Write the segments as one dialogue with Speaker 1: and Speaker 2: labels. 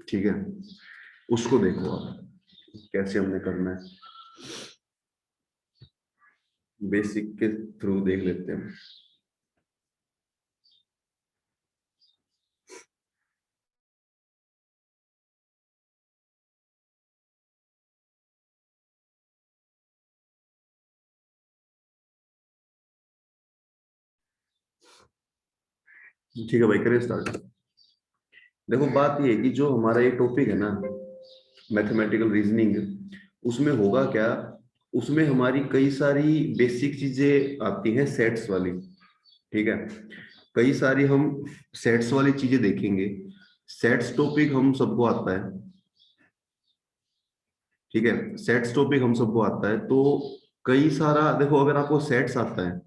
Speaker 1: ठीक है, उसको देखो आप कैसे हमने करना है, बेसिक के थ्रू देख लेते हैं। ठीक है भाई, करें स्टार्ट। देखो बात ये है कि जो हमारा ये टॉपिक है ना, मैथमेटिकल रीजनिंग, उसमें होगा क्या, उसमें हमारी कई सारी बेसिक चीजें आती हैं सेट्स वाली। ठीक है, कई सारी हम सेट्स वाली चीजें देखेंगे। सेट्स टॉपिक हम सबको आता है। ठीक है, सेट्स टॉपिक हम सबको आता है, तो कई सारा देखो, अगर आपको सेट्स आता है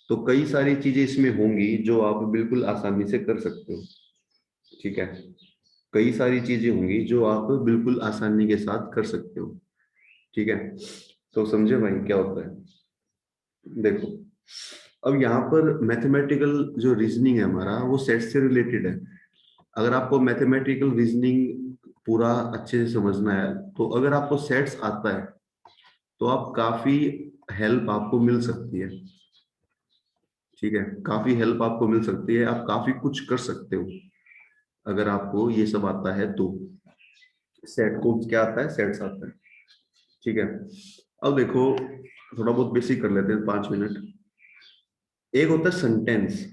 Speaker 1: तो कई सारी चीजें इसमें होंगी जो आप बिल्कुल आसानी से कर सकते हो। ठीक है, कई सारी चीजें होंगी जो आप बिल्कुल आसानी के साथ कर सकते हो। ठीक है, तो समझे भाई क्या होता है। देखो, अब यहाँ पर मैथमेटिकल जो रीजनिंग है हमारा, वो सेट से रिलेटेड है। अगर आपको मैथमेटिकल रीजनिंग पूरा अच्छे से समझना है, तो अगर आपको सेट्स आता है तो आप काफी हेल्प आपको मिल सकती है। ठीक है, काफी हेल्प आपको मिल सकती है, आप काफी कुछ कर सकते हो अगर आपको ये सब आता है तो। सेट को क्या आता है, सेट्स आता है। ठीक है, अब देखो, थोड़ा बहुत बेसिक कर लेते हैं 5 मिनट। एक होता है सेंटेंस।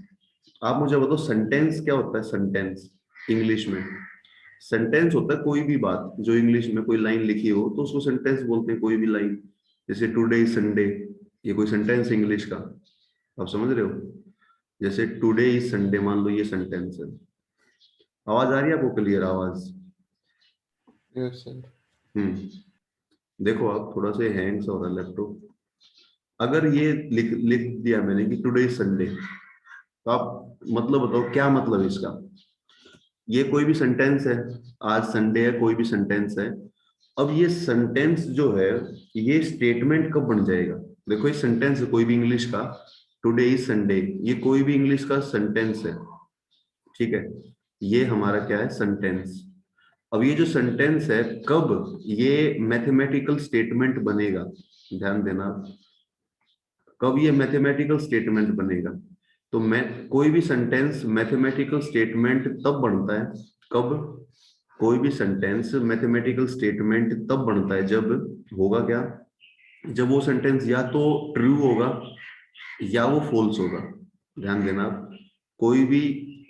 Speaker 1: आप मुझे बताओ सेंटेंस क्या होता है। सेंटेंस इंग्लिश में, सेंटेंस होता है कोई भी बात जो इंग्लिश में कोई लाइन लिखी हो तो उसको सेंटेंस बोलते हैं, कोई भी लाइन। जैसे टुडे इज संडे, ये कोई सेंटेंस है इंग्लिश का, आप समझ रहे हो। जैसे टुडे इज संडे, मान लो ये सेंटेंस है। आवाज आ रही है आपको, क्लियर आवाज।
Speaker 2: Yes sir.
Speaker 1: हम्म, देखो आप थोड़ा सा हैंग सा हो रहा है लैपटॉप। अगर ये लिख लिख दिया मैंने कि टुडे इज संडे, तो आप मतलब बताओ क्या मतलब है इसका। ये कोई भी सेंटेंस है, आज संडे है, कोई भी सेंटेंस है। अब ये सेंटेंस जो है, ये स्टेटमेंट कब बन जाएगा। देखो ये सेंटेंस है कोई भी इंग्लिश का, टुडे इज संडे, ये कोई भी इंग्लिश का सेंटेंस है। ठीक है, ये हमारा क्या है, सेंटेंस। अब ये जो सेंटेंस है, कब ये मैथमेटिकल स्टेटमेंट बनेगा, ध्यान देना, कब ये मैथमेटिकल स्टेटमेंट बनेगा। तो मैं, कोई भी सेंटेंस मैथमेटिकल स्टेटमेंट तब बनता है, कब, कोई भी सेंटेंस मैथमेटिकल स्टेटमेंट तब बनता है जब, होगा क्या, जब वो सेंटेंस या तो ट्रू होगा या वो फॉल्स होगा। ध्यान देना आप, कोई भी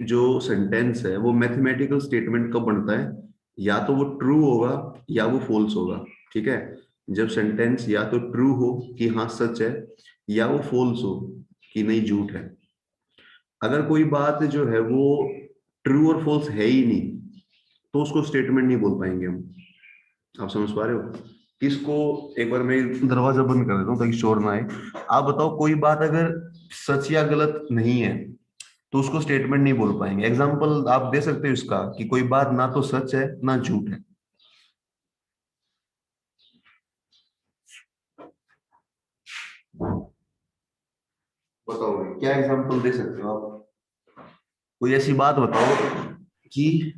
Speaker 1: जो सेंटेंस है वो मैथमेटिकल स्टेटमेंट कब बनता है, या तो वो ट्रू होगा या वो फॉल्स होगा। ठीक है, जब सेंटेंस या तो ट्रू हो कि हाँ सच है, या वो फॉल्स हो कि नहीं झूठ है। अगर कोई बात जो है वो ट्रू और फॉल्स है ही नहीं, तो उसको स्टेटमेंट नहीं बोल पाएंगे हम। आप समझ पा रहे हो किसको। एक बार मैं दरवाजा बंद कर देता हूँ ताकि शोर ना आए। आप बताओ कोई बात अगर सच या गलत नहीं है, तो उसको स्टेटमेंट नहीं बोल पाएंगे। एग्जाम्पल आप दे सकते हो इसका कि कोई बात ना तो सच है ना झूठ है। बताओ भाई, क्या एग्जाम्पल दे सकते हो आप। कोई ऐसी बात बताओ कि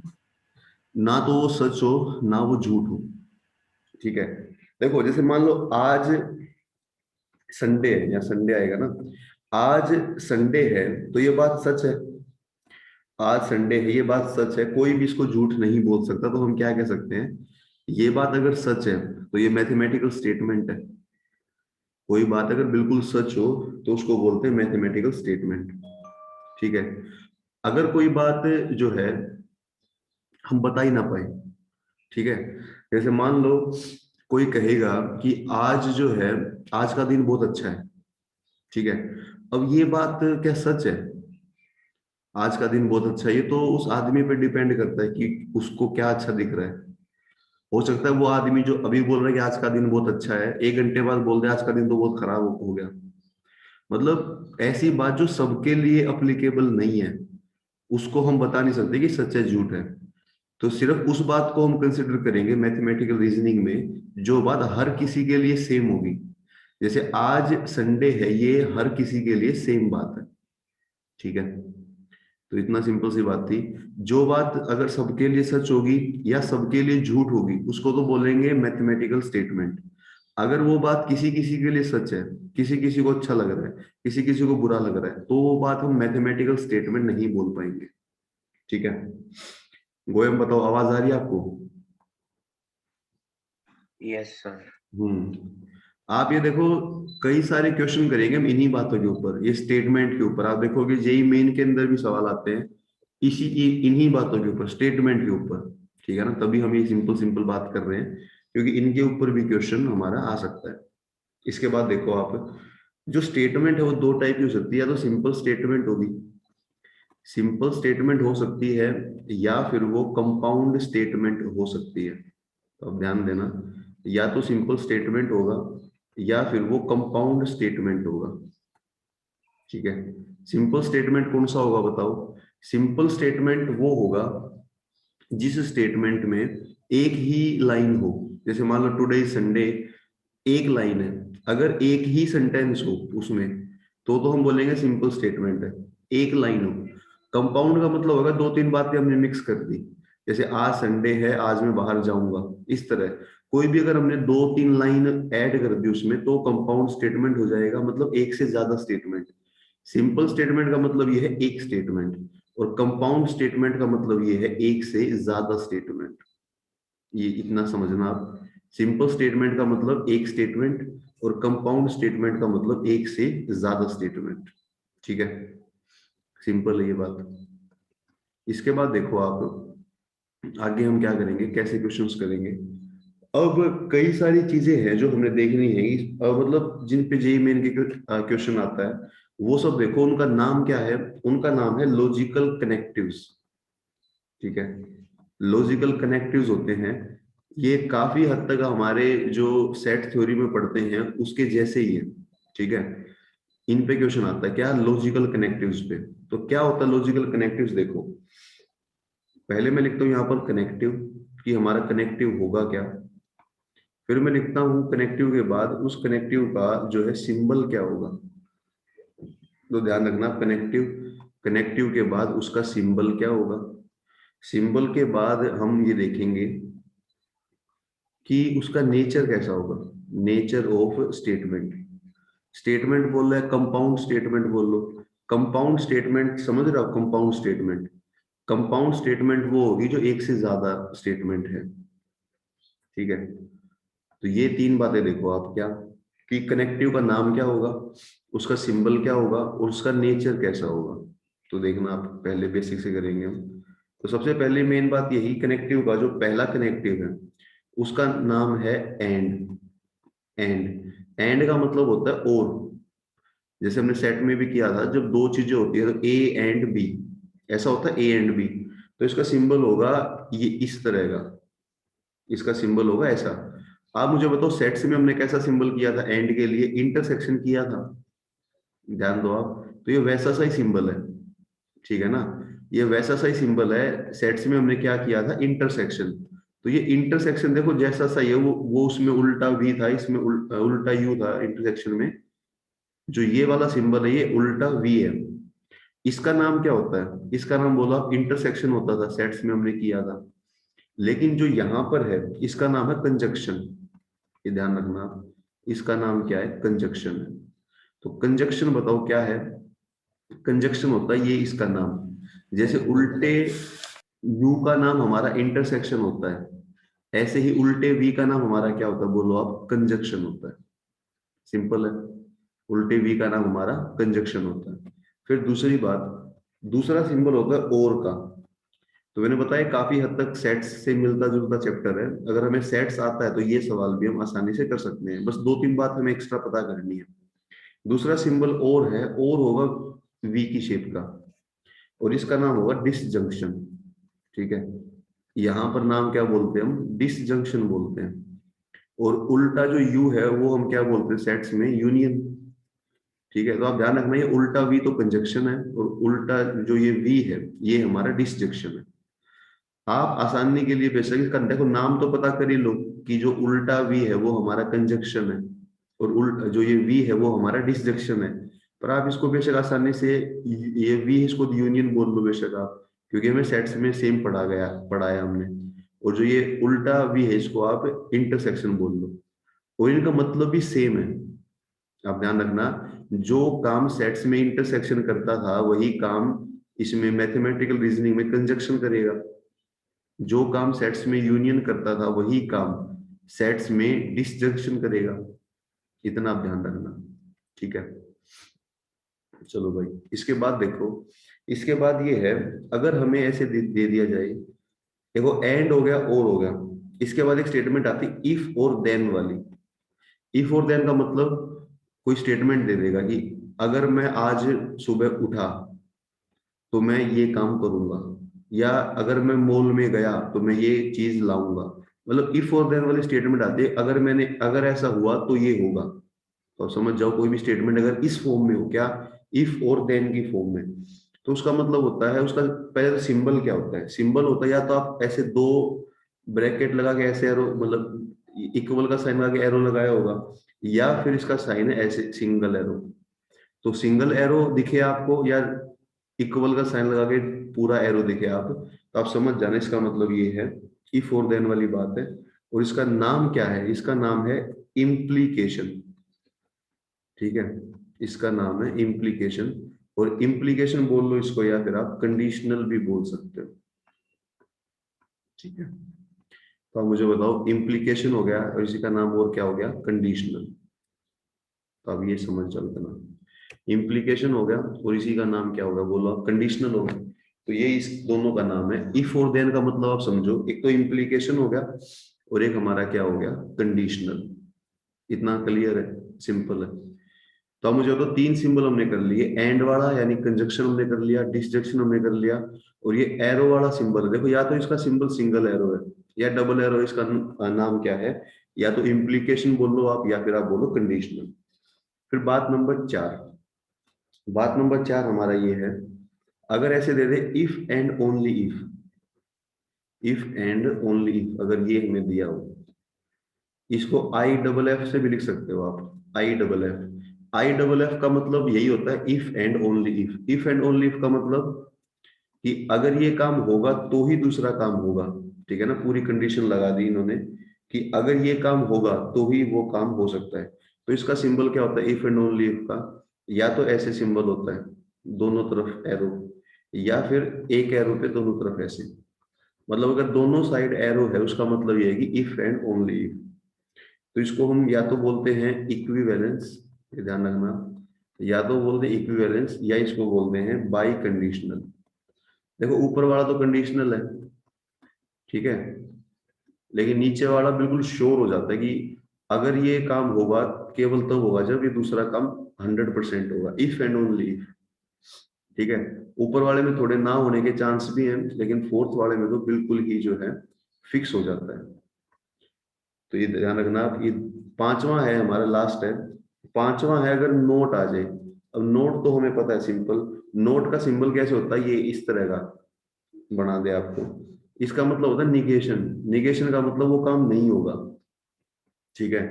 Speaker 1: ना तो वो सच हो ना वो झूठ हो। ठीक है, देखो जैसे मान लो आज संडे है, या संडे आएगा ना, आज संडे है तो ये बात सच है। आज संडे है ये बात सच है, कोई भी इसको झूठ नहीं बोल सकता। तो हम क्या कह सकते हैं, ये बात अगर सच है तो ये मैथमेटिकल स्टेटमेंट है। कोई बात अगर बिल्कुल सच हो तो उसको बोलते हैं मैथमेटिकल स्टेटमेंट। ठीक है, अगर कोई बात जो है हम बता ही ना पाए, ठीक है, जैसे मान लो कोई कहेगा कि आज जो है, आज का दिन बहुत अच्छा है। ठीक है, अब ये बात क्या सच है, आज का दिन बहुत अच्छा है, ये तो उस आदमी पे डिपेंड करता है कि उसको क्या अच्छा दिख रहा है। हो सकता है वो आदमी जो अभी बोल रहा है कि आज का दिन बहुत अच्छा है, 1 घंटे बाद बोल दे आज का दिन तो बहुत खराब हो गया। मतलब ऐसी बात जो सबके लिए अप्लीकेबल नहीं है, उसको हम बता नहीं सकते कि सच है झूठ है। तो सिर्फ उस बात को हम कंसिडर करेंगे मैथमेटिकल रीजनिंग में जो बात हर किसी के लिए सेम होगी। जैसे आज संडे है, ये हर किसी के लिए सेम बात है। ठीक है, तो इतना सिंपल सी बात थी। जो बात अगर सबके लिए सच होगी या सबके लिए झूठ होगी उसको तो बोलेंगे मैथमेटिकल स्टेटमेंट। अगर वो बात किसी किसी के लिए सच है, किसी किसी को अच्छा लग रहा है, किसी किसी को बुरा लग रहा है, तो वो बात हम मैथमेटिकल स्टेटमेंट नहीं बोल पाएंगे। ठीक है, गोयम बताओ, आवाज आ रही है आपको?
Speaker 3: Yes sir.
Speaker 1: आप ये देखो, कई सारे क्वेश्चन करेंगे हम इन्हीं बातों के ऊपर, ये स्टेटमेंट के ऊपर। आप देखोगे जेई मेन के अंदर भी सवाल आते हैं इन्हीं बातों के ऊपर, स्टेटमेंट के ऊपर। ठीक है ना, तभी हम ये सिंपल सिंपल बात कर रहे हैं, क्योंकि इनके ऊपर भी क्वेश्चन हमारा आ सकता है। इसके बाद देखो आप, जो स्टेटमेंट है वो दो टाइप की हो सकती है। या तो सिंपल स्टेटमेंट होगी, सिंपल स्टेटमेंट हो सकती है, या फिर वो कंपाउंड स्टेटमेंट हो सकती है। तो अब ध्यान देना, या तो सिंपल स्टेटमेंट होगा या फिर वो कंपाउंड स्टेटमेंट होगा। ठीक है, सिंपल स्टेटमेंट कौन सा होगा बताओ? सिंपल स्टेटमेंट वो होगा जिस स्टेटमेंट में एक ही लाइन हो। जैसे मान लो टुडे संडे, एक लाइन है। अगर एक ही सेंटेंस हो उसमें, तो हम बोलेंगे सिंपल स्टेटमेंट है, एक लाइन हो। कंपाउंड का मतलब होगा दो तीन बातें हमने मिक्स कर दी, जैसे आज संडे है, आज मैं बाहर जाऊंगा, इस तरह। कोई भी अगर हमने दो तीन लाइन ऐड कर दी उसमें, तो कंपाउंड स्टेटमेंट हो जाएगा, मतलब एक से ज्यादा स्टेटमेंट। सिंपल स्टेटमेंट का मतलब ये है एक स्टेटमेंट, और कंपाउंड स्टेटमेंट का मतलब ये है एक से ज्यादा स्टेटमेंट। ये इतना समझना आप। सिंपल स्टेटमेंट का मतलब एक स्टेटमेंट, और कंपाउंड स्टेटमेंट का मतलब एक से ज्यादा स्टेटमेंट। ठीक है, सिंपल है ये बात। इसके बाद देखो आप, आगे हम क्या करेंगे, कैसे क्वेश्चंस करेंगे। अब कई सारी चीजें हैं जो हमने देखनी है, मतलब जिन पे जेई मेन के क्वेश्चन आता है, वो सब देखो। उनका नाम क्या है? उनका नाम है लॉजिकल कनेक्टिव्स। ठीक है, लॉजिकल कनेक्टिव्स होते हैं, ये काफी हद तक हमारे जो सेट थ्योरी में पढ़ते हैं उसके जैसे ही है। ठीक है, इन पे क्वेश्चन आता है क्या? लॉजिकल कनेक्टिव्स पे। तो क्या होता है लॉजिकल कनेक्टिव्स? देखो, पहले मैं लिखता हूँ यहाँ पर कनेक्टिव, कि हमारा कनेक्टिव होगा क्या। फिर मैं लिखता हूँ कनेक्टिव के बाद उस कनेक्टिव का जो है सिंबल क्या होगा। तो ध्यान रखना, कनेक्टिव, कनेक्टिव के बाद उसका सिंबल क्या होगा। सिंबल के बाद हम ये देखेंगे कि उसका नेचर कैसा होगा, नेचर ऑफ स्टेटमेंट। स्टेटमेंट बोल रहा है, कंपाउंड स्टेटमेंट बोल लो। कंपाउंड स्टेटमेंट समझ रहे हो? कंपाउंड स्टेटमेंट, कंपाउंड स्टेटमेंट वो होगी जो एक से ज्यादा स्टेटमेंट है। ठीक है, तो ये तीन बातें देखो आप, क्या कि कनेक्टिव का नाम क्या होगा, उसका सिंबल क्या होगा, और उसका नेचर कैसा होगा। तो देखना आप, पहले बेसिक से करेंगे हम। तो सबसे पहले मेन बात यही, कनेक्टिव का जो पहला कनेक्टिव है उसका नाम है एंड। एंड का मतलब होता है और। जैसे हमने सेट में भी किया था, जब दो चीजें होती है तो ए एंड बी, ऐसा होता है ए एंड बी। तो इसका सिंबल होगा ये इस तरह का, इसका सिंबल होगा ऐसा। आप मुझे बताओ, सेट्स में हमने कैसा सिंबल किया था एंड के लिए? इंटरसेक्शन किया था, ध्यान दो आप। तो ये वैसा सा ही सिंबल है, ठीक है ना, ये वैसा सा ही सिंबल है। सेट्स में हमने क्या किया था? इंटरसेक्शन। तो ये इंटरसेक्शन देखो जैसा सा ही है, वो उसमें उल्टा वी था, इसमें उल्टा यू था इंटरसेक्शन में। जो ये वाला सिंबल है ये उल्टा वी है। इसका नाम क्या होता है? इसका नाम बोला आप, इंटरसेक्शन होता था, सेट्स में हमने किया था। लेकिन जो यहाँ पर है इसका नाम है कंजक्शन। ये ध्यान रखना आप, इसका नाम क्या है? कंजक्शन है। तो कंजक्शन बताओ क्या है? कंजक्शन होता है ये इसका नाम। जैसे उल्टे यू का नाम हमारा इंटरसेक्शन होता है, ऐसे ही उल्टे वी का नाम हमारा क्या होता है? बोलो आप, कंजक्शन होता है। सिंपल है, उल्टे वी का नाम हमारा कंजक्शन होता है। फिर दूसरी बात, दूसरा सिंबल होता है और का। तो मैंने बताया काफी हद तक सेट्स से मिलता जुलता चैप्टर है। अगर हमें सेट्स आता है तो ये सवाल भी हम आसानी से कर सकते हैं, बस दो तीन बात हमें एक्स्ट्रा पता करनी है। दूसरा सिंबल और है, और होगा वी की शेप का, और इसका नाम होगा डिसजंक्शन। ठीक है, यहाँ पर नाम क्या बोलते हैं हम? डिसजंक्शन बोलते हैं। और उल्टा जो यू है वो हम क्या बोलते हैं सेट्स में? यूनियन। ठीक है, तो आप ध्यान रखना, ये उल्टा वी तो कंजक्शन है, और उल्टा जो ये वी है ये हमारा डिसजंक्शन है। आप आसानी के लिए बेशक इसका देखो नाम तो पता कर ही लो, कि जो उल्टा वी है वो हमारा कंजक्शन है, और जो ये वी है वो हमारा डिसजंक्शन है। पर आप इसको बेशक आसानी से ये वी इसको यूनियन बोल लो बेशक आप, क्योंकि हमें सेट्स में सेम पढ़ाया हमने। और जो ये उल्टा वी है इसको आप इंटरसेक्शन बोल लो, और इनका मतलब भी सेम है। आप ध्यान रखना, जो काम सेट्स में इंटरसेक्शन करता था वही काम इसमें मैथमेटिकल रीजनिंग में कंजक्शन करेगा। जो काम सेट्स में यूनियन करता था वही काम सेट्स में डिसजंक्शन करेगा। इतना आप ध्यान रखना, ठीक है। चलो भाई, इसके बाद देखो, इसके बाद ये है, अगर हमें ऐसे दे दिया जाए, देखो एंड हो गया और हो गया, इसके बाद एक स्टेटमेंट आती इफ और देन वाली। इफ और देन का मतलब कोई स्टेटमेंट दे देगा कि अगर मैं आज सुबह उठा तो मैं ये काम करूंगा, या अगर मैं मॉल में गया तो मैं ये चीज लाऊंगा। मतलब इफ और देन वाली स्टेटमेंट आती है, अगर ऐसा हुआ तो ये होगा। तो समझ जाओ, कोई भी स्टेटमेंट अगर इस फॉर्म में हो, क्या, इफ और देन की फॉर्म में, तो उसका मतलब होता है, उसका पहले सिंबल क्या होता है। सिंबल होता है या तो आप ऐसे दो ब्रैकेट लगा के ऐसे एरो, मतलब इक्वल का साइन लगा के एरो लगाया होगा, या फिर इसका साइन है ऐसे सिंगल एरो। तो सिंगल एरो दिखे आपको या इक्वल का साइन लगा के पूरा एरो दिखे आप, तो आप समझ जाना इसका मतलब ये है, इफ और देन वाली बात है। और इसका नाम क्या है, इसका नाम है इम्प्लीकेशन, ठीक है। इसका नाम है इम्प्लीकेशन, और इम्प्लीकेशन बोल लो इसको, या फिर आप कंडीशनल भी बोल सकते हो, ठीक है। तो आप मुझे बताओ, इम्प्लीकेशन हो गया और इसी का नाम और क्या हो गया, कंडीशनल। तो अब ये समझ चलते ना, इम्प्लीकेशन हो गया और इसी का नाम क्या होगा, बोलो आप, कंडीशनल हो गया। तो ये इस दोनों का नाम है। इफ और देन का मतलब आप समझो, एक तो इम्प्लीकेशन हो गया और एक हमारा क्या हो गया, कंडीशनल। इतना क्लियर है, सिंपल है। तो अब मुझे तो तीन सिंबल हमने कर लिए, एंड वाला यानी कंजक्शन हमने कर लिया, डिसजंक्शन हमने कर लिया, और ये एरो वाला सिंबल है। देखो, या तो इसका सिंबल सिंगल एरो है या डबल एरो, इसका नाम क्या है, या तो इम्प्लीकेशन बोल लो आप, या फिर आप बोलो कंडीशनल। फिर बात नंबर 4, बात नंबर 4 हमारा ये है, अगर ऐसे दे दे if and only if, if and only if अगर ये हमें दिया हो, इसको आई डबल एफ से भी लिख सकते हो आप, I double F. I double F का मतलब यही होता है if and only if. If and only if का मतलब कि अगर ये काम होगा तो ही दूसरा काम होगा, ठीक है ना। पूरी कंडीशन लगा दी इन्होंने कि अगर ये काम होगा तो ही वो काम हो सकता है। तो इसका सिंबल क्या होता है इफ एंड ओनली इफ का, या तो ऐसे सिंबल होता है दोनों तरफ एरो, या फिर एक एरो पे दोनों तरफ ऐसे। मतलब अगर दोनों साइड एरो है उसका मतलब ये है कि इफ एंड ओनली इफ। तो इसको हम या तो बोलते हैं इक्विवेलेंस, ये ध्यान रखना, या तो बोलते हैं इक्विवेलेंस, या इसको बोलते हैं बाई कंडीशनल। देखो, ऊपर वाला तो कंडीशनल है, ठीक है, लेकिन नीचे वाला बिल्कुल श्योर हो जाता है कि अगर ये काम होगा केवल तब होगा जब ये दूसरा काम 100% होगा, इफ एंड ओनली इफ, ठीक है। ऊपर वाले में थोड़े ना होने के चांस भी हैं, लेकिन फोर्थ वाले में तो बिल्कुल ही जो है फिक्स हो जाता है। तो ये ध्यान रखना आप, ये पांचवा है हमारा, लास्ट है। पांचवा है अगर नोट आ जाए। अब नोट तो हमें पता है सिंपल, नोट का सिंबल कैसे होता है, ये इस तरह का बना दे आपको। इसका मतलब होता है निगेशन। निगेशन का मतलब वो काम नहीं होगा, ठीक है।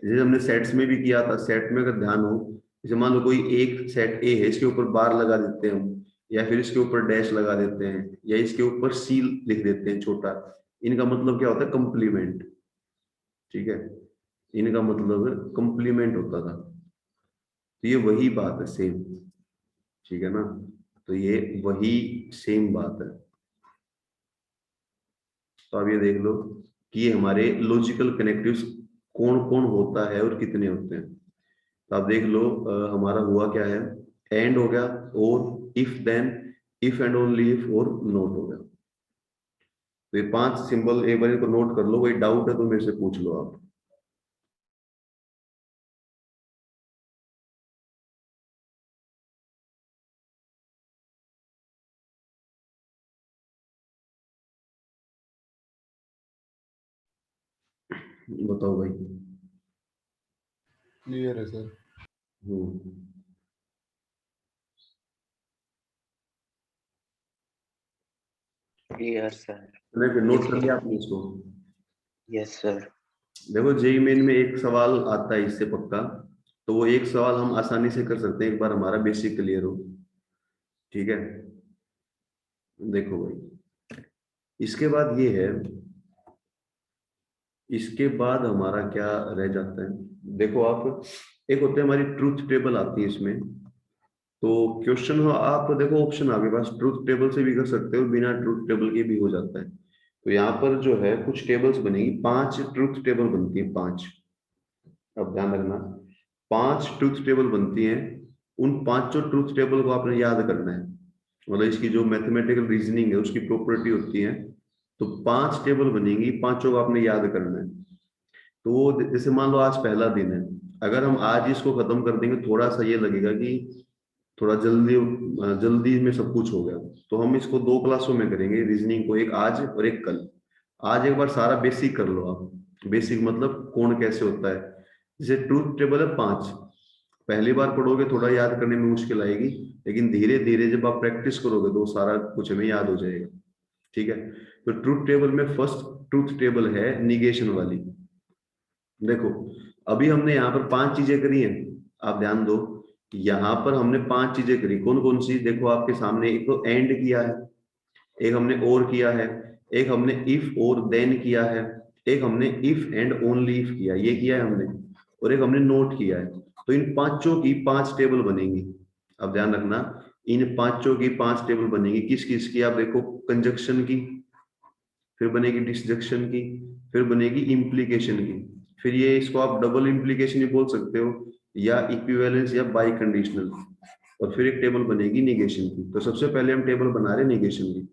Speaker 1: जैसे हमने सेट्स में भी किया था, सेट में अगर ध्यान हो, जैसे मान लो कोई एक सेट ए है, इसके ऊपर बार लगा देते हैं हम, या फिर इसके ऊपर डैश लगा देते हैं, या इसके ऊपर सील लिख देते हैं छोटा, इनका मतलब क्या होता है, कंप्लीमेंट, ठीक है। इनका मतलब कंप्लीमेंट होता था। तो ये वही बात है, सेम, ठीक है ना। तो ये वही सेम बात है। तो आप ये देख लो कि ये हमारे लॉजिकल कनेक्टिव्स कौन कौन होता है और कितने होते हैं। तो आप देख लो, हमारा हुआ क्या है, एंड हो गया, और if then, if and only if, और नोट हो गया। तो ये 5 सिंबल एक बार इनको नोट कर लो, कोई डाउट है तो मेरे से पूछ लो आप। बताओ भाई।
Speaker 2: क्लियर है सर।
Speaker 1: हम्म,
Speaker 3: क्लियर सर।
Speaker 1: मैंने फिर नोट कर लिया आपने इसको।
Speaker 3: Yes sir.
Speaker 1: देखो, जेई मेन में एक सवाल आता है इससे पक्का, तो वो एक सवाल हम आसानी से कर सकते हैं, एक बार हमारा बेसिक क्लियर हो। ठीक है, देखो भाई, इसके बाद ये है, इसके बाद हमारा क्या रह जाता है, देखो आप, एक होते हैं हमारी ट्रूथ टेबल आती है इसमें। तो क्वेश्चन हो, आप देखो ऑप्शन आपके पास, ट्रूथ टेबल से भी कर सकते हो, बिना ट्रूथ टेबल के भी हो जाता है। तो यहाँ पर जो है कुछ टेबल्स बनेगी, 5 ट्रूथ टेबल बनती है, 5। अब ध्यान रखना, 5 ट्रूथ टेबल बनती हैं। उन पांचों ट्रूथ टेबल को आपने याद करना है, मतलब इसकी जो मैथमेटिकल रीजनिंग है उसकी प्रॉपर्टी होती है। तो 5 टेबल बनेंगी, पांचों को आपने याद करना है। तो वो जैसे मान लो आज पहला दिन है, अगर हम आज इसको खत्म कर देंगे, थोड़ा सा ये लगेगा कि थोड़ा जल्दी जल्दी में सब कुछ हो गया। तो हम इसको 2 क्लासों में करेंगे रीजनिंग को, एक आज और एक कल। आज एक बार सारा बेसिक कर लो आप, बेसिक मतलब कोण कैसे होता है। जैसे ट्रूथ टेबल है 5, पहली बार पढ़ोगे थोड़ा याद करने में मुश्किल आएगी, लेकिन धीरे धीरे जब आप प्रैक्टिस करोगे तो सारा कुछ हमें याद हो जाएगा। ठीक है, तो ट्रूथ टेबल में फर्स्ट ट्रूथ टेबल है निगेशन वाली। देखो, अभी हमने यहाँ पर 5 चीजें करी हैं, आप ध्यान दो, यहाँ पर हमने 5 चीजें करी, कौन कौन सी, देखो आपके सामने, एक तो एंड किया है, एक हमने और किया है, एक हमने इफ और देन किया है, एक हमने इफ एंड ओनली इफ किया, ये किया है हमने, और एक हमने नोट किया है। तो इन पांचों की 5 टेबल बनेंगी। अब ध्यान रखना, इन पांचों की 5 टेबल बनेगी, किस किस की, आप देखो, कंजक्शन की, फिर बनेगी डिसजंक्शन की, फिर बनेगी इम्प्लीकेशन की, फिर ये इसको आप डबल इम्प्लीकेशन भी बोल सकते हो, या इक्विवेलेंस या बाई कंडीशनल, और फिर एक टेबल बनेगी निगेशन की। तो सबसे पहले हम टेबल बना रहे हैं निगेशन की।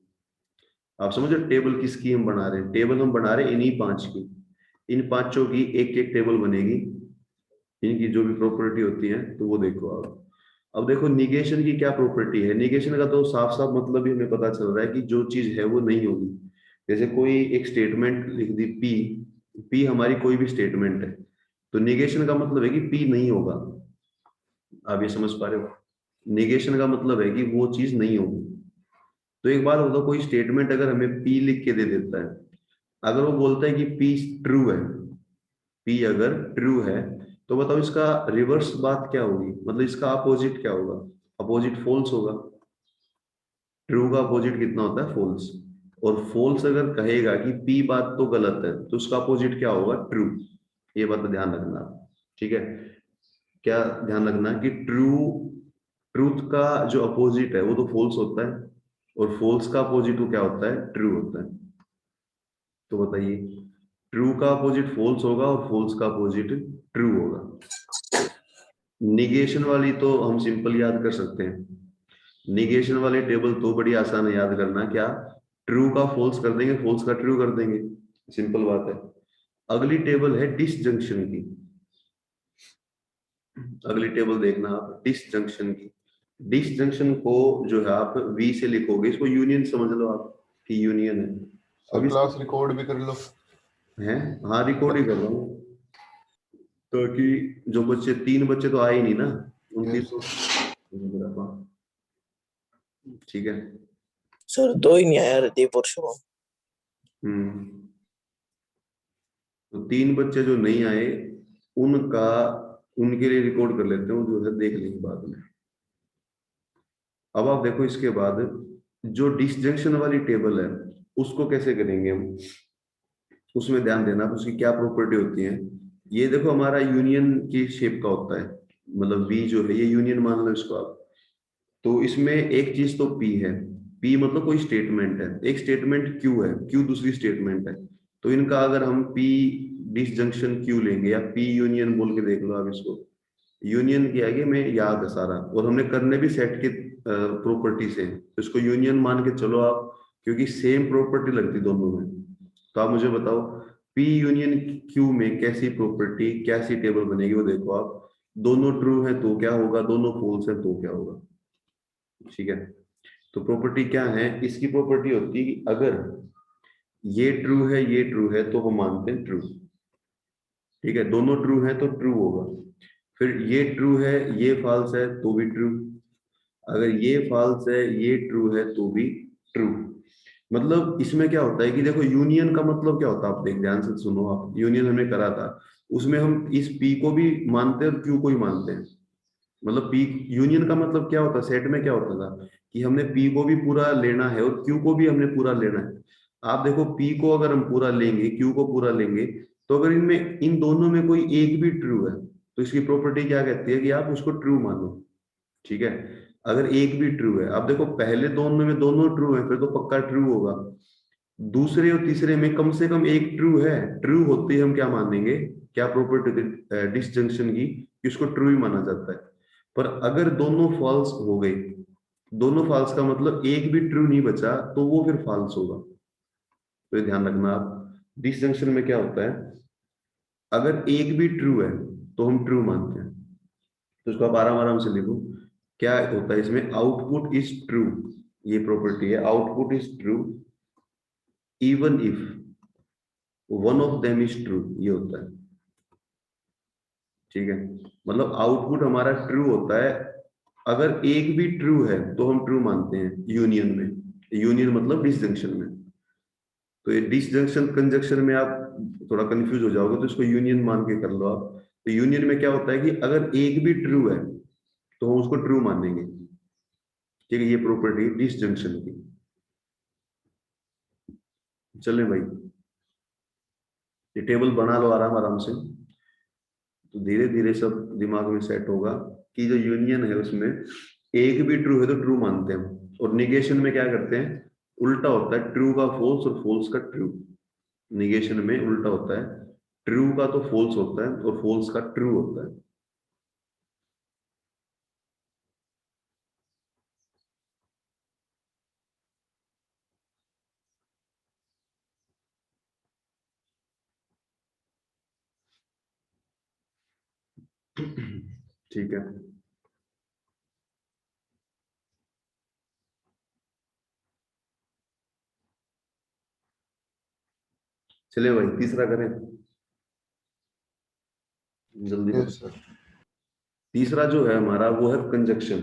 Speaker 1: आप समझो टेबल किसकी हम बना रहे हैं, टेबल हम बना रहे हैं इन्हीं 5 की। इन पांचों की एक एक टेबल बनेगी, इनकी जो भी प्रॉपर्टी होती है, तो वो देखो आप। अब देखो निगेशन की क्या प्रॉपर्टी है, निगेशन का तो साफ साफ मतलब ही हमें पता चल रहा है कि जो चीज है वो नहीं होगी। जैसे कोई एक स्टेटमेंट लिख दी पी, पी हमारी कोई भी स्टेटमेंट है, तो निगेशन का मतलब है कि पी नहीं होगा। आप ये समझ पा रहे हो, निगेशन का मतलब है कि वो चीज नहीं होगी। तो एक बात बताओ, कोई स्टेटमेंट अगर हमें पी लिख के दे देता है, अगर वो बोलता है कि पी ट्रू है, पी अगर ट्रू है, तो बताओ इसका रिवर्स बात क्या होगी, मतलब इसका अपोजिट क्या होगा, अपोजिट फॉल्स होगा। ट्रू का अपोजिट कितना होता है, फॉल्स। और फॉल्स अगर कहेगा कि पी बात तो गलत है, तो उसका अपोजिट क्या होगा, ट्रू। ये बात ध्यान रखना, ठीक है। क्या ध्यान रखना कि ट्रूथ का जो अपोजिट है वो तो फॉल्स होता है, और फॉल्स का अपोजिट वो क्या होता है, ट्रू होता है। तो बताइए, ट्रू का अपोजिट फॉल्स होगा और फॉल्स का अपोजिट ट्रू होगा। निगेशन वाली तो हम सिंपल याद कर सकते हैं, निगेशन वाली टेबल तो बड़ी आसान है याद करना, क्या, ट्रू का फॉल्स कर देंगे, फॉल्स का ट्रू कर देंगे, सिंपल बात है। अगली टेबल है डिसजंक्शन की, अगली टेबल देखना आप डिसजंक्शन की। डिसजंक्शन को जो है आप वी से लिखोगे, इसको यूनियन समझ लो आप कि यूनियन है।
Speaker 2: सर
Speaker 1: अब इसको
Speaker 2: क्लास रिकॉर्ड भी कर लो।
Speaker 1: है, हाँ रिकॉर्ड ही कर रहा हूँ, तो कि जो बच्चे, 3 बच्चे तो आए ही नहीं ना, उनकी
Speaker 2: यस
Speaker 1: तो, ठीक है।
Speaker 3: सर 2 ही नहीं आया रणदीप और शुभम।
Speaker 1: हम्म, तो 3 बच्चे जो नहीं आए, उनका, उनके लिए रिकॉर्ड कर लेते हैं, जो है देख लेंगे बाद में। अब आप देखो इसके बाद, जो डिसजंक्शन वाली टेबल है उसको कैसे करेंगे हम, उसमें ध्यान देना आप, उसकी क्या प्रॉपर्टी होती है। ये देखो हमारा यूनियन की शेप का होता है, मतलब बी जो है ये यूनियन मान लो इसको आप। तो इसमें एक चीज तो पी है, पी मतलब कोई स्टेटमेंट है, एक स्टेटमेंट क्यू है, क्यू दूसरी स्टेटमेंट है। तो इनका अगर हम पी डिसजंक्शन क्यू लेंगे, या पी यूनियन बोल के देख लो आप इसको, यूनियन की आगे में याद है सारा, और हमने करने भी सेट के प्रॉपर्टी से, तो इसको यूनियन मान के चलो आप, क्योंकि सेम प्रॉपर्टी लगती दोनों में। तो आप मुझे बताओ, पी यूनियन क्यू में कैसी प्रॉपर्टी, कैसी टेबल बनेगी, वो देखो आप। दोनों ट्रू है तो क्या होगा, दोनों फॉल्स है तो क्या होगा, ठीक है। तो प्रॉपर्टी क्या है, इसकी प्रॉपर्टी होती है कि अगर ये ट्रू है, ये ट्रू है, तो हम मानते हैं ट्रू, ठीक है, दोनों ट्रू है तो ट्रू होगा। फिर ये ट्रू है, ये फॉल्स है तो भी ट्रू, अगर ये फॉल्स है, ये ट्रू है तो भी ट्रू। मतलब इसमें क्या होता है कि देखो यूनियन का मतलब क्या होता है, आप देख ध्यान से सुनो, आप यूनियन हमने करा था, उसमें हम इस पी को भी मानते हैं और क्यू को भी मानते हैं। मतलब पी यूनियन का मतलब क्या होता है, सेट में क्या होता था कि हमने पी को भी पूरा लेना है और क्यू को भी हमने पूरा लेना है। आप देखो पी को अगर हम पूरा लेंगे, क्यू को पूरा लेंगे, तो अगर इनमें इन दोनों में कोई एक भी ट्रू है तो इसकी प्रॉपर्टी क्या कहती है कि आप उसको ट्रू मानो। ठीक है, अगर एक भी ट्रू है, अब देखो पहले दोनों में दोनों ट्रू है फिर तो पक्का ट्रू होगा। दूसरे और तीसरे में कम से कम एक ट्रू है, ट्रू होते ही हम क्या मानेंगे, क्या प्रॉपर्टी डिसजंक्शन की कि उसको ट्रू ही माना जाता है। पर अगर दोनों फॉल्स हो गए, दोनों फॉल्स का मतलब एक भी ट्रू नहीं बचा, तो वो फिर फॉल्स होगा। तो ये ध्यान रखना आप, डिसजंक्शन में क्या होता है, अगर एक भी ट्रू है तो हम ट्रू मानते हैं। तो इसको आप आराम आराम से लिखो, क्या होता है इसमें, आउटपुट इज ट्रू, ये प्रॉपर्टी है, output is true even if one of them is true, ये होता है। ठीक है, मतलब आउटपुट हमारा ट्रू होता है, अगर एक भी ट्रू है तो हम ट्रू मानते हैं यूनियन में। यूनियन मतलब डिसजंक्शन में। तो ये डिसजंक्शन कंजक्शन में आप थोड़ा कंफ्यूज हो जाओगे, तो इसको यूनियन मान के कर लो आप। तो यूनियन में क्या होता है कि अगर एक भी ट्रू है तो हम उसको ट्रू मानेंगे। ठीक है, ये प्रॉपर्टी डिसजंक्शन की। चलें भाई, ये टेबल बना लो आराम आराम से, तो धीरे धीरे सब दिमाग में सेट होगा कि जो यूनियन है उसमें एक भी ट्रू है तो ट्रू मानते हैं, और निगेशन में क्या करते हैं, उल्टा होता है, ट्रू का फॉल्स और फॉल्स का ट्रू। निगेशन में उल्टा होता है, ट्रू का तो फॉल्स होता है और फॉल्स का ट्रू होता है। ठीक है, चलिए भाई तीसरा करें, जल्दी
Speaker 2: Yes,
Speaker 1: करो।
Speaker 2: sir.
Speaker 1: तीसरा जो है हमारा वो है कंजक्शन।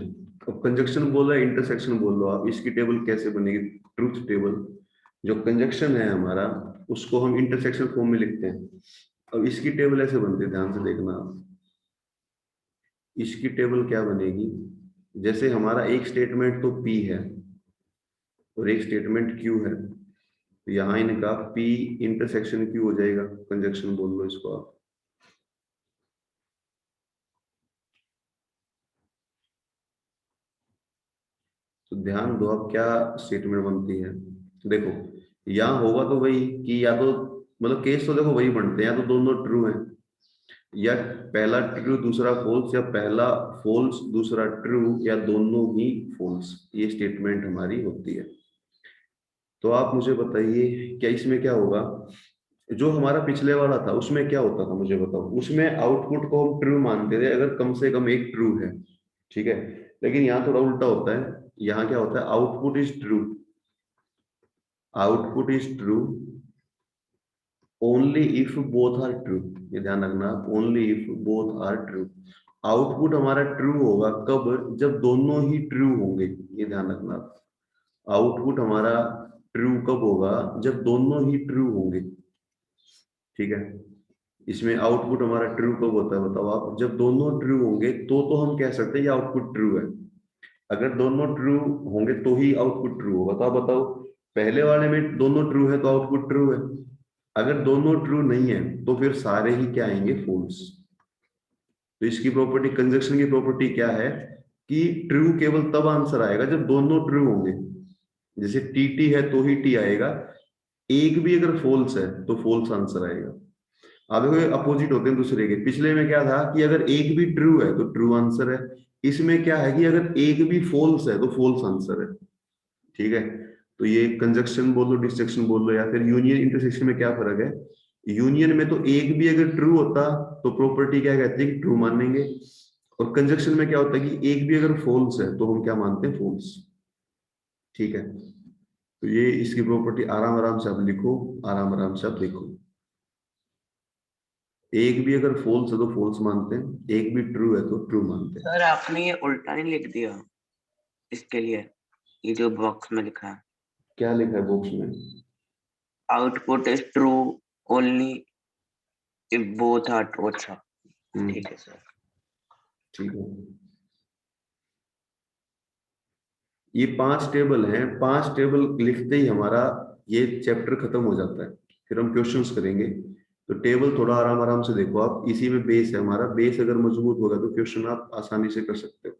Speaker 1: अब कंजक्शन बोल रहा है, इंटरसेक्शन बोल लो आप, इसकी टेबल कैसे बनेगी, ट्रूथ टेबल। जो कंजक्शन है हमारा उसको हम इंटरसेक्शन फॉर्म में लिखते हैं। अब इसकी टेबल ऐसे बनती है, ध्यान से देखना आप। इसकी टेबल क्या बनेगी, जैसे हमारा एक स्टेटमेंट तो P है और एक स्टेटमेंट Q है, तो यहाँ इनका P इंटरसेक्शन Q हो जाएगा, कंजक्शन बोल लो इसको आप। तो ध्यान दो अब क्या स्टेटमेंट बनती है। देखो यहाँ होगा तो वही कि या तो मतलब केस तो देखो वही बनते हैं, या तो दोनों ट्रू हैं, या पहला ट्रू दूसरा फॉल्स, या पहला फॉल्स दूसरा ट्रू, या दोनों ही फॉल्स, ये स्टेटमेंट हमारी होती है। तो आप मुझे बताइए क्या इसमें क्या होगा, जो हमारा पिछले वाला था उसमें क्या होता था मुझे बताओ। उसमें आउटपुट को हम ट्रू मानते थे अगर कम से कम एक ट्रू है, ठीक है। लेकिन यहाँ थोड़ा उल्टा होता है, यहाँ क्या होता है, output is true, output is true only if both are true. ये ध्यान रखना, only if both are true. Output हमारा ट्रू होगा कब, जब दोनों ही ट्रू होंगे। ये ध्यान रखना, आउटपुट हमारा ट्रू कब होगा, जब दोनों ही ट्रू होंगे। ठीक है, इसमें आउटपुट हमारा ट्रू कब होता है बताओ आप, जब दोनों ट्रू होंगे तो हम कह सकते हैं ये आउटपुट ट्रू है। अगर दोनों ट्रू होंगे तो ही आउटपुट ट्रू होगा। तो आप बताओ, पहले वाले में दोनों ट्रू है तो आउटपुट ट्रू है, अगर दोनों ट्रू नहीं है तो फिर सारे ही क्या आएंगे, फॉल्स। तो इसकी प्रॉपर्टी, कंजक्शन की प्रॉपर्टी क्या है कि ट्रू केवल तब आंसर आएगा जब दोनों ट्रू होंगे। जैसे टी है तो ही टी आएगा, एक भी अगर फॉल्स है तो फॉल्स आंसर आएगा। अब देखो अपोजिट होते हैं दूसरे के, पिछले में क्या था कि अगर एक भी ट्रू है तो ट्रू आंसर है, इसमें क्या है कि अगर एक भी फॉल्स है तो फॉल्स आंसर है। ठीक है, तो ये कंजक्शन बोल लो, डिस्ट्रक्शन बोल लो, या फिर यूनियन इंटरसेक्शन में क्या फर्क है, यूनियन में तो एक भी अगर ट्रू होता तो प्रॉपर्टी क्या कहती है कि ट्रू मानेंगे, और कंजक्शन में क्या होता है कि एक भी अगर फॉल्स है तो हम क्या मानते हैं, फॉल्स। ठीक है, तो ये इसकी प्रॉपर्टी आराम आराम से आप लिखो, आराम आराम से आप देखो। एक भी अगर फॉल्स है तो फॉल्स मानते हैं, एक भी ट्रू है तो ट्रू मानते हैं।
Speaker 4: सर आपने ये उल्टा नहीं लिख दिया इसके लिए, ये जो बॉक्स में लिखा है।
Speaker 1: क्या लिखा है बॉक्स में?
Speaker 4: Output is true only if both are true. अच्छा ठीक है सर।
Speaker 1: ठीक है, ये 5 टेबल हैं, 5 टेबल लिखते ही हमारा ये चैप्टर खत्म हो जाता है। फिर हम क्वेश्चंस करेंगे। तो टेबल थोड़ा आराम आराम से देखो आप, इसी में बेस है हमारा। बेस अगर मजबूत होगा तो क्वेश्चन आप आसानी से कर सकते हो।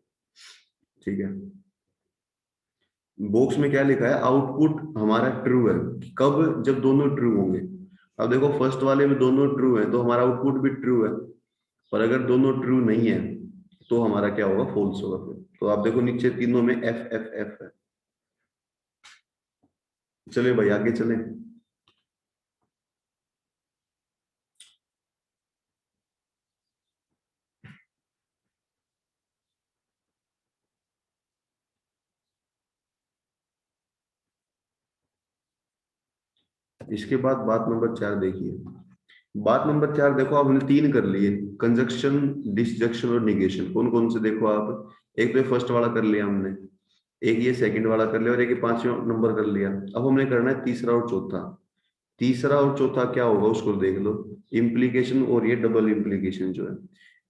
Speaker 1: ठीक है, बॉक्स में क्या लिखा है? आउटपुट हमारा ट्रू है। कब? जब दोनों ट्रू होंगे। अब देखो फर्स्ट वाले में दोनों ट्रू है तो हमारा आउटपुट भी ट्रू है, पर अगर दोनों ट्रू नहीं है तो हमारा क्या होगा? फॉल्स होगा। फिर तो आप देखो नीचे तीनों में एफ एफ एफ है। चले भाई आगे चलें। इसके बाद बात नंबर 4 देखिए। बात नंबर 4 देखो, अब हमने 3 कर लिए, कंजक्शन, डिसजंक्शन और निगेशन। कौन कौन से देखो आप? एक तो फर्स्ट वाला कर लिया हमने, एक ये सेकंड वाला कर लिया, और एक ये 5वां नंबर कर लिया। अब हमने करना है तीसरा और चौथा। तीसरा और चौथा क्या होगा उसको देख लो। इम्प्लीकेशन और ये डबल इम्प्लीकेशन जो है।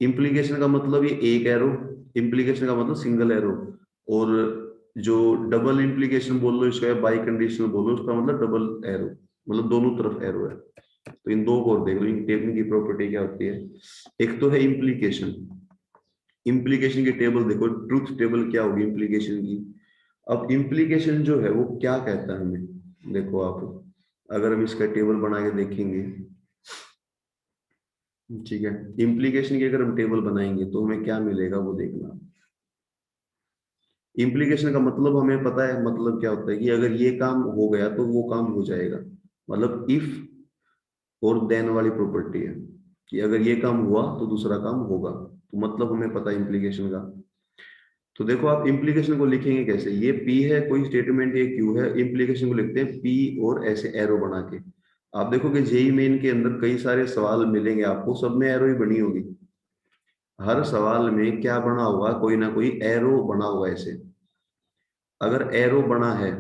Speaker 1: इम्प्लीकेशन का मतलब ये एक एरो, इम्प्लीकेशन का मतलब सिंगल एरो, और जो डबल इम्प्लीकेशन बोल लो इसका, बाई कंडीशनल बोलो उसका मतलब डबल एरो, मतलब दोनों तरफ एरो है। तो इन दो को और देख लो, इन टेबल की प्रॉपर्टी क्या होती है। एक तो है इम्प्लीकेशन। इम्प्लीकेशन की टेबल देखो, ट्रूथ टेबल क्या होगी इम्प्लीकेशन की। अब इम्प्लीकेशन जो है वो क्या कहता है हमें, देखो आप, अगर हम इसका टेबल बना के देखेंगे, ठीक है, इम्प्लीकेशन की अगर हम टेबल बनाएंगे तो हमें क्या मिलेगा वो देखना। इम्प्लीकेशन का मतलब हमें पता है, मतलब क्या होता है कि अगर ये काम हो गया तो वो काम हो जाएगा, मतलब इफ और देन वाली प्रॉपर्टी है कि अगर ये काम हुआ तो दूसरा काम होगा। तो मतलब हमें पता है इम्प्लीकेशन का। तो देखो आप इम्प्लीकेशन को लिखेंगे कैसे, ये पी है कोई स्टेटमेंट, ये क्यू है, इम्प्लीकेशन को लिखते हैं पी और ऐसे एरो बना के। आप देखोगे जेई मेन के अंदर कई सारे सवाल मिलेंगे आपको, सब में एरो ही बनी होगी। हर सवाल में क्या बना होगा? कोई ना कोई एरो बना होगा ऐसे। अगर एरो बना है,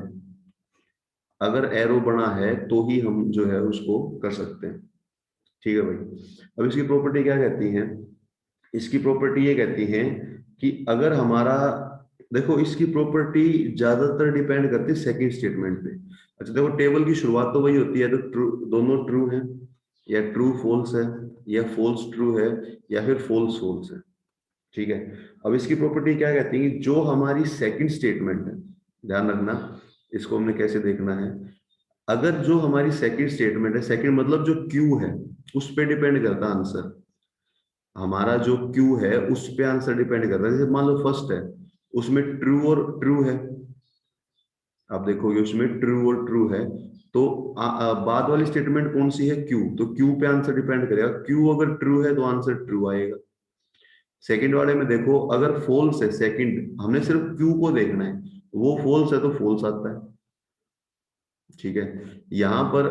Speaker 1: अगर एरो बना है तो ही हम जो है उसको कर सकते हैं। ठीक है भाई। अब इसकी प्रॉपर्टी क्या कहती है? इसकी प्रॉपर्टी ये कहती है कि अगर हमारा, देखो इसकी प्रॉपर्टी ज्यादातर डिपेंड करती है सेकंड स्टेटमेंट पे। अच्छा देखो टेबल की शुरुआत तो वही होती है, तो ट्रू, दोनों ट्रू है, या ट्रू फॉल्स है, या फॉल्स ट्रू है, या फिर फॉल्स फॉल्स है। ठीक है, अब इसकी प्रॉपर्टी क्या कहती है कि जो हमारी सेकंड स्टेटमेंट है, ध्यान रखना इसको हमने कैसे देखना है। अगर जो हमारी सेकंड स्टेटमेंट है, सेकंड मतलब जो क्यू है, उस पर डिपेंड करता है आंसर। हमारा जो क्यू है उस पे आंसर डिपेंड करता है। जैसे मान लो फर्स्ट है, उसमें ट्रू और ट्रू है, आप देखोगे उसमें ट्रू और ट्रू है, तो बाद वाली स्टेटमेंट कौन सी है? क्यू, तो क्यू पे आंसर डिपेंड करेगा। क्यू अगर ट्रू है तो आंसर ट्रू आएगा। सेकंड वाले में देखो, अगर फॉल्स है, सेकंड हमने सिर्फ क्यू को देखना है, वो फॉल्स है तो फॉल्स आता है। ठीक है, यहां पर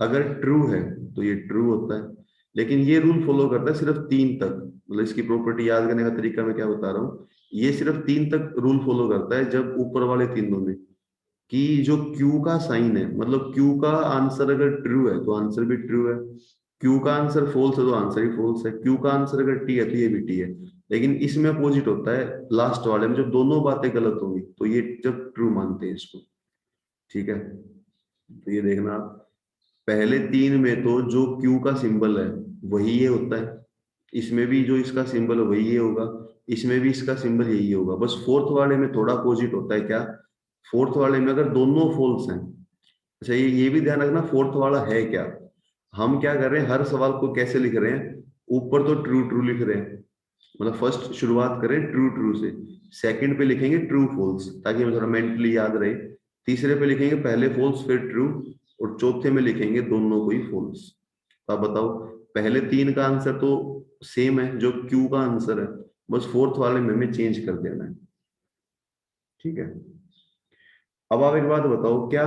Speaker 1: अगर ट्रू है तो ये ट्रू होता है। लेकिन ये रूल फॉलो करता है सिर्फ 3 तक, मतलब इसकी प्रॉपर्टी याद करने का तरीका मैं क्या बता रहा हूँ, ये सिर्फ 3 तक रूल फॉलो करता है। जब ऊपर वाले तीनों में कि जो क्यू का साइन है, मतलब क्यू का आंसर अगर ट्रू है तो आंसर भी ट्रू है, क्यू का आंसर फॉल्स है तो आंसर भी फॉल्स है, क्यू का आंसर अगर टी है तो ये भी टी है। लेकिन इसमें अपोजिट होता है लास्ट वाले में, जब दोनों बातें गलत होंगी तो ये जब ट्रू मानते हैं इसको। ठीक है, तो ये देखना आप, पहले 3 में तो जो क्यू का सिंबल है वही ये होता है, इसमें भी जो इसका सिंबल है वही ये होगा, इसमें भी इसका सिंबल यही होगा। बस फोर्थ वाले में थोड़ा अपोजिट होता है। क्या? फोर्थ वाले में अगर दोनों फॉल्स हैं, अच्छा ये भी ध्यान रखना फोर्थ वाला है क्या। हम क्या कर रहे हैं, हर सवाल को कैसे लिख रहे हैं, ऊपर तो ट्रू ट्रू लिख रहे हैं, मतलब फर्स्ट शुरुआत करें ट्रू ट्रू से, सेकंड पे लिखेंगे ट्रू फॉल्स ताकि हमें थोड़ा मेंटली याद रहे, तीसरे पे लिखेंगे पहले फॉल्स फिर ट्रू, और चौथे में लिखेंगे दोनों को ही फॉल्स। तो आप बताओ, पहले 3 का आंसर तो सेम है जो क्यू का आंसर है, बस फोर्थ वाले में हमें चेंज कर देना है। ठीक है, अब आप एक बात बताओ, क्या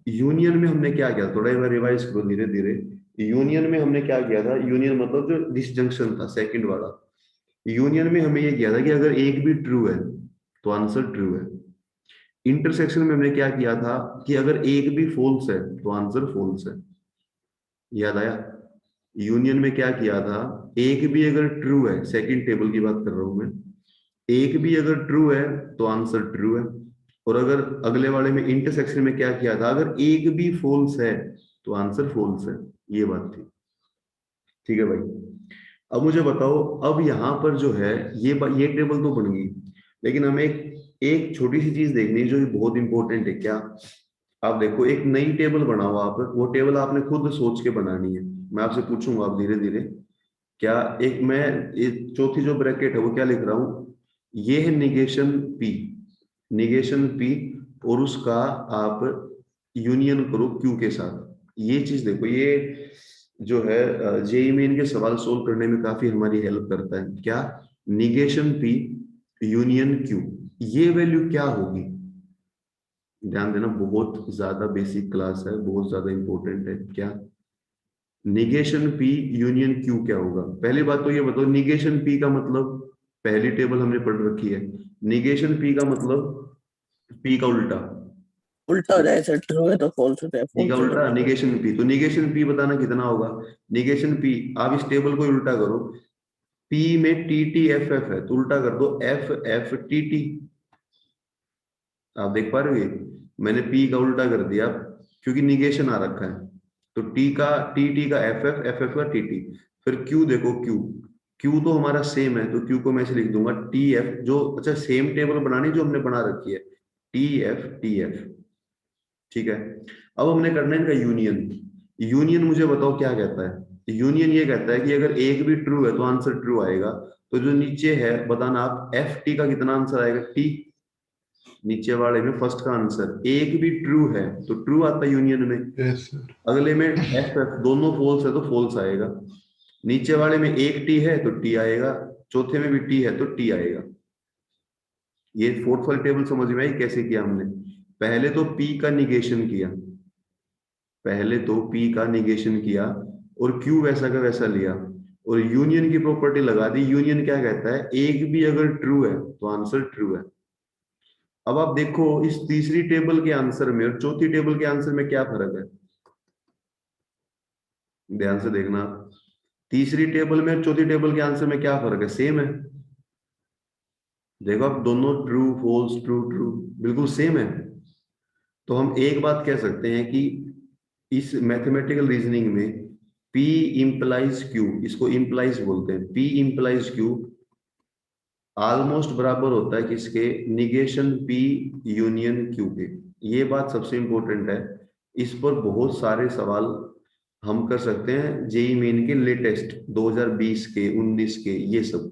Speaker 1: यूनियन में हमने क्या किया? थोड़ा एक बार रिवाइज करो धीरे धीरे। यूनियन में हमने क्या किया था? यूनियन मतलब जो डिसजंक्शन था सेकंड वाला, यूनियन में हमें ये किया था कि अगर एक भी ट्रू है तो आंसर ट्रू है, इंटरसेक्शन में हमने क्या किया था कि अगर एक भी फॉल्स है तो आंसर फॉल्स है, याद आया। यूनियन में क्या किया था, एक भी अगर ट्रू है, सेकंड टेबल की बात कर रहा हूं मैं, एक भी अगर ट्रू है तो आंसर ट्रू है। और अगर अगले वाले में इंटरसेक्शन में क्या किया था, अगर एक भी फॉल्स है तो आंसर फॉल्स है, ये बात थी। ठीक है भाई, अब मुझे बताओ, अब यहाँ पर जो है ये टेबल तो बन गई, लेकिन हमें एक छोटी सी चीज देखनी है जो कि बहुत इंपॉर्टेंट है। क्या? आप देखो, एक नई टेबल बनाओ आप, वो टेबल आपने खुद सोच के बनानी है। मैं आपसे पूछूंगा आप धीरे धीरे। क्या एक मैं चौथी जो ब्रैकेट है वो क्या लिख रहा हूं, ये है निगेशन पी, निगेशन पी, और उसका आप यूनियन करो क्यू के साथ। ये चीज देखो, ये जो है जेई मेन के सवाल सोल्व करने में काफी हमारी हेल्प करता है। क्या? निगेशन पी यूनियन क्यू, ये वैल्यू क्या होगी? ध्यान देना, बहुत ज्यादा बेसिक क्लास है, बहुत ज्यादा इंपॉर्टेंट है। क्या? निगेशन पी यूनियन क्यू क्या होगा? पहली बात तो ये बताओ, निगेशन पी का मतलब, पहली टेबल हमने पढ़ रखी है, निगेशन पी का मतलब पी का उल्टा,
Speaker 3: उल्टा हो जाए सर, ट्रू है तो फॉल्स होता है,
Speaker 1: पी का
Speaker 3: फॉल्स है तो
Speaker 1: उल्टा निगेशन पी। तो निगेशन पी बताना कितना होगा? निगेशन पी, आप इस टेबल को ही उल्टा करो, पी में टी टी एफ एफ है तो उल्टा कर दो एफ एफ टी टी। आप देख पा रहे हो, ये मैंने पी का उल्टा कर दिया क्योंकि निगेशन आ रखा है। तो टी का टी टी का एफ एफ, एफ एफ का टी टी। फिर क्यू देखो, क्यू, क्यू तो हमारा सेम है तो क्यू को मैं ऐसे लिख दूंगा टी एफ, जो अच्छा सेम टेबल बनानी जो हमने बना रखी है, टी एफ टी एफ। ठीक है, अब हमने करना है इनका यूनियन। यूनियन मुझे बताओ क्या कहता है? यूनियन ये कहता है कि अगर एक भी ट्रू है तो आंसर ट्रू आएगा। तो जो नीचे है बताना आप, एफ टी का कितना आंसर आएगा? टी, नीचे वाले में फर्स्ट का आंसर एक भी ट्रू है तो ट्रू आता है यूनियन में।
Speaker 2: Yes sir.
Speaker 1: अगले में एफ एफ दोनों फॉल्स है तो फॉल्स आएगा। नीचे वाले में एक टी है तो टी आएगा, चौथे में भी टी है तो टी आएगा। ये फोर्थ वाली टेबल समझ में आई कैसे किया हमने? पहले तो पी का निगेशन किया, पहले तो पी का निगेशन किया और क्यू वैसा का वैसा लिया, और यूनियन की प्रॉपर्टी लगा दी। यूनियन क्या कहता है, एक भी अगर ट्रू है तो आंसर ट्रू है। अब आप देखो इस तीसरी टेबल के आंसर में और चौथी टेबल के आंसर में क्या फर्क है, ध्यान से देखना। तीसरी टेबल में और चौथी टेबल के आंसर में क्या फर्क है? सेम है। देखो आप, दोनों ट्रू फॉल्स ट्रू ट्रू बिल्कुल सेम है। तो हम एक बात कह सकते हैं कि इस मैथमेटिकल रीजनिंग में P इंप्लाइज Q, इसको इंप्लाइज बोलते हैं, P इंप्लाइज Q ऑलमोस्ट बराबर होता है किसके? निगेशन P यूनियन Q के। ये बात सबसे इंपॉर्टेंट है, इस पर बहुत सारे सवाल हम कर सकते हैं जेई मेन के लेटेस्ट 2020 के 19 के, ये सब।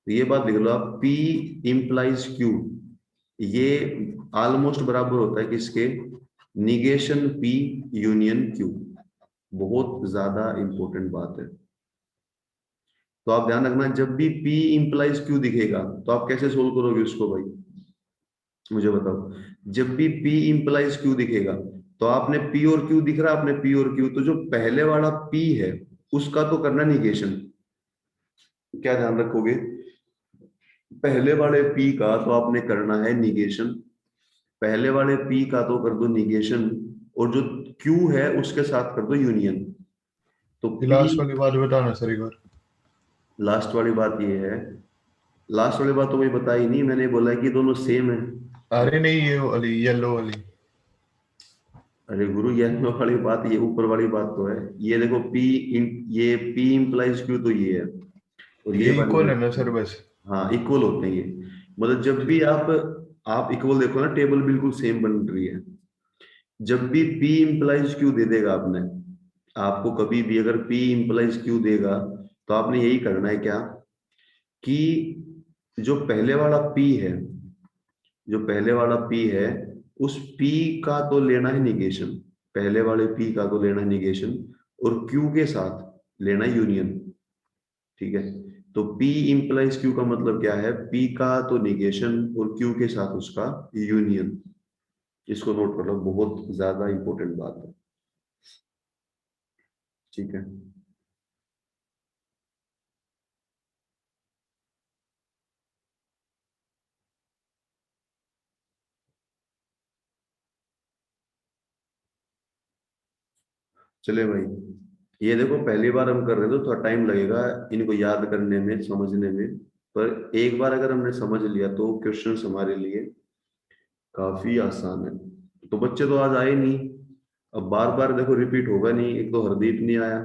Speaker 1: तो ये बात देख लो आप, P इंप्लाइज Q, ये ऑलमोस्ट बराबर होता है किसके? Negation P union Q। बहुत ज्यादा इंपॉर्टेंट बात है। तो आप ध्यान रखना, जब भी P इंप्लाइज Q दिखेगा तो आप कैसे सोल्व करोगे उसको भाई, मुझे बताओ। जब भी P इंप्लाइज Q दिखेगा तो आपने P और Q दिख रहा है, आपने P और Q, तो जो पहले वाला P है उसका तो करना निगेशन। क्या ध्यान रखोगे? पहले वाले P का तो आपने करना है निगेशन, पहले वाले P का तो कर दो निगेशन, और जो Q है उसके साथ कर दो यूनियन। तो
Speaker 2: ये
Speaker 1: P,
Speaker 2: लास्ट वाली बात बताना सर एक बार।
Speaker 1: लास्ट वाली बात ये है, लास्ट वाली बात तो मैं बताई नहीं, मैंने बोला है कि दोनों सेम है।
Speaker 2: अरे नहीं, ये वाली येलो वाली।
Speaker 1: अरे गुरु, ये वाली बात, ये ऊपर वाली बात तो है। ये देखो P इन, ये P इंप्लाइज Q तो ये है, और ये
Speaker 2: ये
Speaker 1: वाली
Speaker 2: इक्वल है ना
Speaker 1: है।
Speaker 2: सर बस।
Speaker 1: हाँ इक्वल होते हैं ये, मतलब जब भी आप इक्वल देखो ना, टेबल बिल्कुल सेम बन रही है। जब भी P इंप्लाइज Q दे देगा आपने, आपको कभी भी अगर P इंप्लाइज Q देगा तो आपने यही करना है क्या, कि जो पहले वाला P है, जो पहले वाला P है उस P का तो लेना है निगेशन, पहले वाले P का तो लेना है निगेशन, और Q के साथ लेना है यूनियन। ठीक है, तो P इंप्लाइज Q का मतलब क्या है? P का तो निगेशन और Q के साथ उसका यूनियन। इसको नोट कर लो, बहुत ज्यादा इंपॉर्टेंट बात है। ठीक है, चले भाई, ये देखो पहली बार हम कर रहे थे तो थोड़ा टाइम लगेगा इनको याद करने में, समझने में, पर एक बार अगर हमने समझ लिया तो क्वेश्चंस हमारे लिए काफी आसान है। तो बच्चे तो आज आए नहीं, अब बार बार देखो रिपीट होगा नहीं। एक तो हरदीप नहीं आया,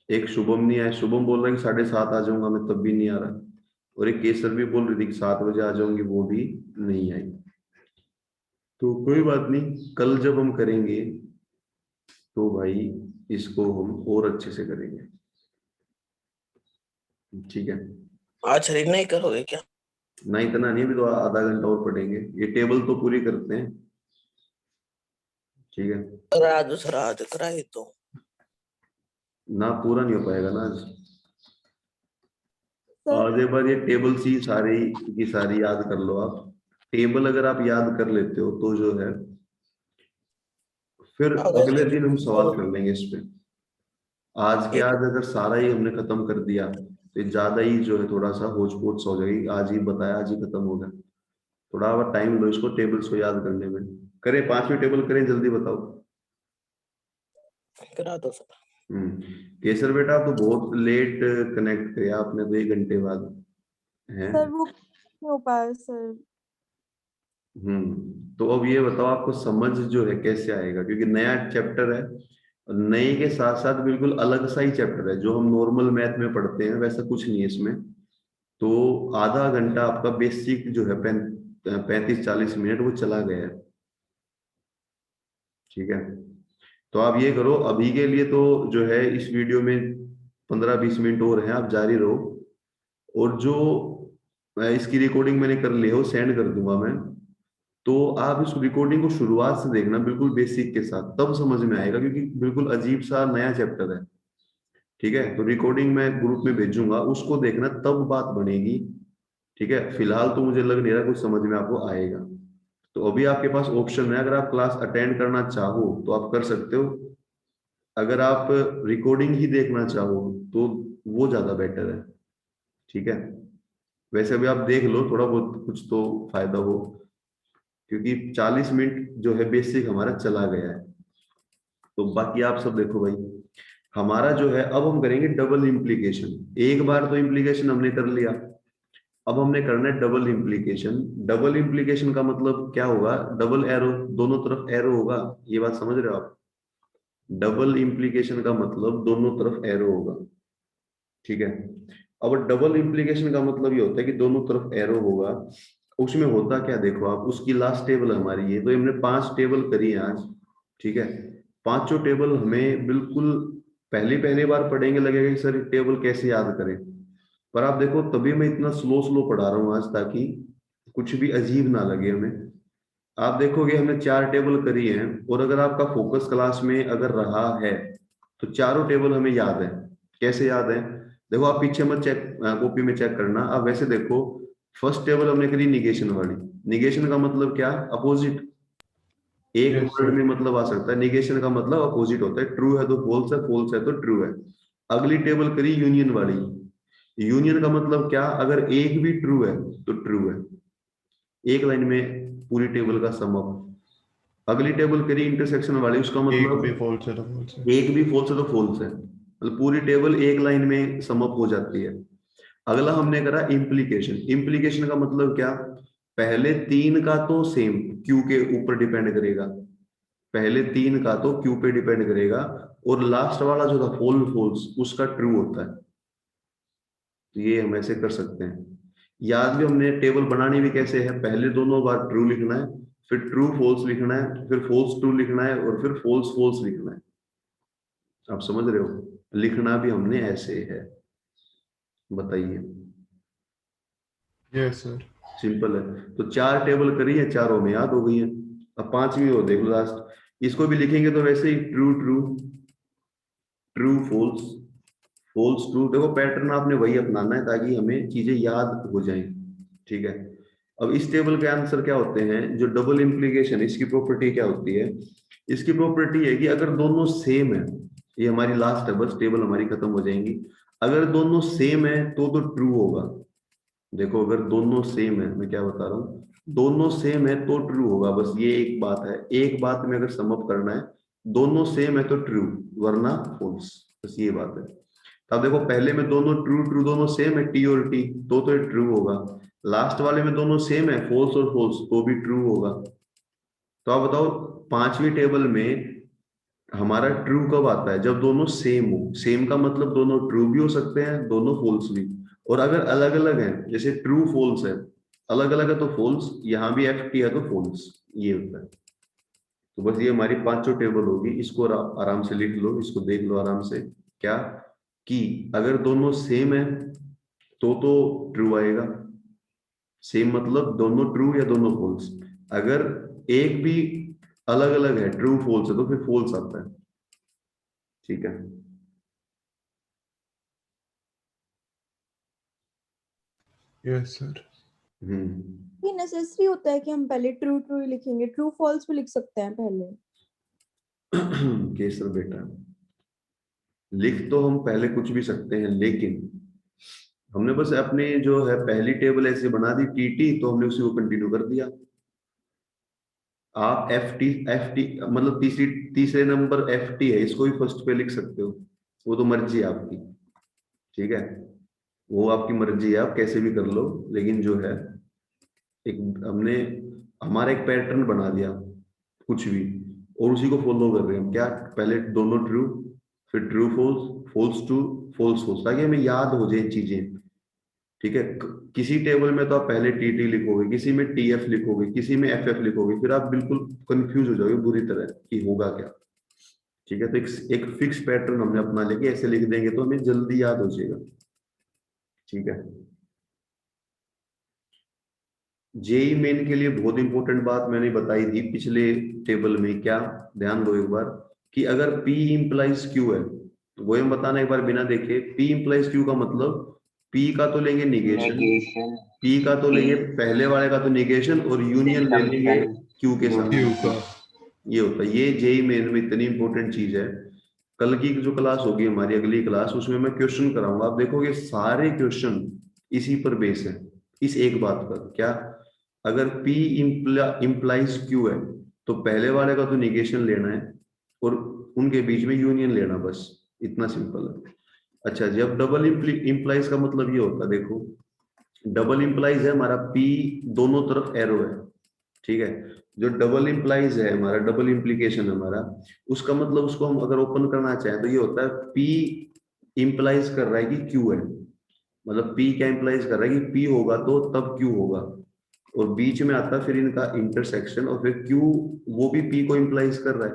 Speaker 1: एक शुभम नहीं आया, शुभम बोल रहा है कि 7:30 आ जाऊंगा मैं, तब भी नहीं आ रहा। और एक केसर भी बोल रही थी कि 7 बजे आ जाऊंगी, वो भी नहीं आई। तो कोई बात नहीं, कल जब हम करेंगे तो भाई इसको हम और अच्छे से करेंगे, ठीक है।
Speaker 3: आज रीड नहीं करोगे क्या?
Speaker 1: ना इतना नहीं, अभी तो आधा घंटा और पढ़ेंगे, ये टेबल तो पूरी करते हैं, ठीक है।
Speaker 3: करा दो सर, आज कराई तो।
Speaker 1: ना पूरा नहीं हो पाएगा ना आज।
Speaker 5: सर
Speaker 1: आज एक बार ये टेबल सी सारी की सारी याद कर लो आप। टेबल अगर आप याद कर लेते हो तो जो है फिर
Speaker 3: अगर
Speaker 1: अगले
Speaker 3: सर
Speaker 1: दिन हम सवाल कर लेंगे इस पे। आज के आज अगर सारा ही हमने खत्म कर दिया तो ये ज्यादा ही जो है थोड़ा सा होच पोच सा हो जाएगी। आज ही बताया, आज ही खत्म हो गया। थोड़ा और टाइम लो इसको, टेबल्स को याद करने में। करें 5वीं टेबल करें, जल्दी बताओ।
Speaker 3: करा दो सर।
Speaker 1: केसर बेटा आप तो बहुत लेट कनेक्ट किया आपने, तो 1 घंटे बाद है।
Speaker 5: सर वो नहीं हो पाया सर।
Speaker 1: तो अब ये बताओ आपको समझ जो है कैसे आएगा, क्योंकि नया चैप्टर है और नए के साथ साथ बिल्कुल अलग सा ही चैप्टर है। जो हम नॉर्मल मैथ में पढ़ते हैं वैसा कुछ नहीं है इसमें। तो आधा घंटा आपका बेसिक जो है 35-40 मिनट वो चला गया है, ठीक है। तो आप ये करो अभी के लिए तो जो है इस वीडियो में 15-20 मिनट और हैं, आप जारी रहो। और जो इसकी रिकॉर्डिंग मैंने कर ली है वो सेंड कर दूंगा मैं। तो आप इस रिकॉर्डिंग को शुरुआत से देखना बिल्कुल बेसिक के साथ, तब समझ में आएगा, क्योंकि बिल्कुल अजीब सा नया चैप्टर है, ठीक है। तो रिकॉर्डिंग मैं ग्रुप में भेजूंगा, उसको देखना, तब बात बनेगी, ठीक है। फिलहाल तो मुझे लग नहीं रहा कुछ समझ में आपको आएगा। तो अभी आपके पास ऑप्शन है, अगर आप क्लास अटेंड करना चाहो तो आप कर सकते हो। अगर आप रिकॉर्डिंग ही देखना चाहो तो वो ज्यादा बेटर है, ठीक है। वैसे भी आप देख लो, थोड़ा बहुत कुछ तो फायदा हो, क्योंकि 40 मिनट जो है बेसिक हमारा चला गया है। तो बाकी आप सब देखो भाई, हमारा जो है अब हम करेंगे डबल इम्प्लीकेशन। एक बार तो इम्प्लीकेशन हमने कर लिया, अब हमने करना है डबल इम्प्लीकेशन। डबल इम्प्लीकेशन का मतलब क्या होगा? डबल एरो, दोनों तरफ एरो होगा, ये बात समझ रहे हो आप? डबल इम्प्लीकेशन का मतलब दोनों तरफ एरो होगा, ठीक है। अब डबल इम्प्लीकेशन का मतलब ये होता है कि दोनों तरफ एरो होगा। उसमें होता क्या देखो आप, उसकी लास्ट टेबल हमारी ये, तो हमने 5 टेबल करी है आज, ठीक है। पांचों टेबल हमें बिल्कुल पहली पहली बार पढ़ेंगे, लगेगा कि सर टेबल कैसे याद करें। पर आप देखो तभी मैं इतना स्लो स्लो पढ़ा रहा हूँ आज, ताकि कुछ भी अजीब ना लगे हमें। आप देखोगे हमने 4 टेबल करी हैं, और अगर आपका फोकस क्लास में अगर रहा है तो चारों टेबल हमें याद है। कैसे याद है? देखो आप पीछे मत चेक, कॉपी में चेक करना। आप वैसे देखो, फर्स्ट टेबल हमने करी निगेशन वाली। निगेशन का मतलब क्या? अपोजिट। एक
Speaker 2: Yes,
Speaker 1: वर्ड
Speaker 2: sir.
Speaker 1: में मतलब आ सकता है, निगेशन का मतलब अपोजिट होता है। ट्रू है तो फॉल्स है, फॉल्स है तो ट्रू है। अगली टेबल करी यूनियन वाली। यूनियन का मतलब क्या? अगर एक भी ट्रू है तो ट्रू है, एक लाइन में पूरी टेबल का सम अप। अगली टेबल करी इंटरसेक्शन वाली, उसका
Speaker 2: एक भी
Speaker 1: मतलब
Speaker 2: फॉल्स है तो फॉल्स है।
Speaker 1: एक भी फॉल्स है तो फॉल्स है, मतलब पूरी टेबल एक लाइन में सम अप हो जाती है। अगला हमने करा इम्प्लीकेशन। इम्प्लीकेशन का मतलब क्या? पहले 3 का तो सेम क्यू के ऊपर डिपेंड करेगा, पहले 3 का तो क्यू पे डिपेंड करेगा, और लास्ट वाला जो था फॉल फॉल्स उसका ट्रू होता है। तो ये हम ऐसे कर सकते हैं। याद भी हमने टेबल बनानी भी कैसे है, पहले दोनों बार ट्रू लिखना है, फिर ट्रू फॉल्स लिखना है, फिर फॉल्स ट्रू लिखना है, और फिर फॉल्स फॉल्स लिखना है। आप समझ रहे हो? लिखना भी हमने ऐसे है, बताइए।
Speaker 2: Yes sir.
Speaker 1: सिंपल है। तो 4 टेबल करी है, चारों में याद हो गई है। अब 5वीं हो देख लो लास्ट, इसको भी लिखेंगे तो वैसे ही true true, true false, false true. देखो पैटर्न आपने वही अपनाना है ताकि हमें चीजें याद हो जाएं, ठीक है। अब इस टेबल के आंसर क्या होते हैं? जो डबल इम्प्लीकेशन, इसकी प्रॉपर्टी क्या होती है? इसकी प्रॉपर्टी है कि अगर दोनों सेम है, ये हमारी लास्ट है, बस टेबल हमारी खत्म हो जाएंगी। अगर दोनों सेम है तो ट्रू होगा। देखो अगर दोनों सेम है, मैं क्या बता रहा हूँ, दोनों सेम है तो ट्रू होगा, बस ये एक बात है। एक बात में अगर सम अप करना है, दोनों सेम है तो ट्रू, वरना फॉल्स। बस ये बात है। अब देखो पहले में दोनों ट्रू ट्रू दोनों सेम है, टी और टी, तो ये ट्रू होगा। लास्ट वाले में दोनों सेम है, फॉल्स और फॉल्स, तो भी ट्रू होगा। तो आप बताओ पांचवी टेबल में हमारा ट्रू कब आता है? जब दोनों सेम हो। सेम का मतलब दोनों ट्रू भी हो सकते हैं, दोनों फॉल्स भी। और अगर अलग अलग हैं, जैसे ट्रू फॉल्स है, अलग अलग है तो फॉल्स, यहाँ भी एफ टी है तो फॉल्स, ये होता है। तो बस ये हमारी पांचों टेबल होगी, इसको आराम से लिख लो, इसको देख लो आराम से। क्या कि अगर दोनों सेम है तो ट्रू आएगा। सेम मतलब दोनों ट्रू या दोनों फॉल्स। अगर एक भी अलग अलग है, ट्रू फॉल्स है, तो फिर फॉल्स आता है। ठीक है।
Speaker 2: Yes sir.
Speaker 5: ये नेसेसरी होता है कि हम पहले ट्रू ट्रू ही लिखेंगे, ट्रू फॉल्स भी लिख सकते हैं पहले।
Speaker 1: केसर बेटा, लिख तो हम पहले कुछ भी सकते हैं, लेकिन हमने बस अपने जो है पहली टेबल ऐसे बना दी टीटी, तो हमने उसी को कंटिन्यू कर दिया। आप एफ टी मतलब तीसरे नंबर एफ टी है, इसको भी फर्स्ट पे लिख सकते हो, वो तो मर्जी है आपकी। ठीक है, वो आपकी मर्जी है, आप कैसे भी कर लो। लेकिन जो है एक हमने हमारा एक पैटर्न बना दिया कुछ भी, और उसी को फॉलो कर रहे हैं हम। क्या? पहले दोनों ट्रू, फिर true false, false true, false false, ताकि हमें याद हो जाए चीजें। ठीक है, किसी टेबल में तो आप पहले टी टी लिखोगे, किसी में टी एफ लिखोगे, किसी में एफ एफ लिखोगे, फिर आप बिल्कुल कंफ्यूज हो जाओगे बुरी तरह कि होगा क्या। ठीक है, तो एक फिक्स पैटर्न हमने अपना लेके ऐसे लिख देंगे तो हमें जल्दी याद हो जाएगा। ठीक है। जेई मेन के लिए बहुत इंपॉर्टेंट बात मैंने बताई थी पिछले टेबल में, क्या? ध्यान दो एक बार, कि अगर P इंप्लाइज Q है, तो वो हम बताना एक बार बिना देखे। P इंप्लाइज Q का मतलब P का तो लेंगे निगेशन,
Speaker 4: नेगेशन,
Speaker 1: P का तो
Speaker 4: P
Speaker 1: लेंगे पहले वाले का तो निगेशन, और यूनियन ले लेंगे
Speaker 4: assumption,
Speaker 1: Q के साथ।
Speaker 2: क्यू का।
Speaker 1: ये होता है, ये जेई मेन में इतनी इंपॉर्टेंट चीज है। कल की जो क्लास होगी हमारी अगली क्लास, उसमें मैं क्वेश्चन कराऊंगा, आप देखोगे सारे क्वेश्चन इसी पर बेस है, इस एक बात पर। क्या? अगर P इंप्लाइज Q है, तो पहले वाले का तो निगेशन लेना है, और उनके बीच में यूनियन लेना, बस इतना सिंपल है। अच्छा, जब डबल इंप्लाइज का मतलब ये होता है, देखो डबल इंप्लाइज है हमारा P दोनों तरफ एरो है। ठीक है, जो डबल इंप्लाइज है हमारा, डबल इंप्लीकेशन हमारा, उसका मतलब उसको हम अगर ओपन करना चाहें तो ये होता है P इंप्लाइज कर रहा है कि Q है। मतलब P क्या इंप्लाइज कर रहा है कि P होगा तो तब Q होगा, और बीच में आता है फिर इनका इंटरसेक्शन, और फिर Q वो भी P को इंप्लाइज कर रहा है।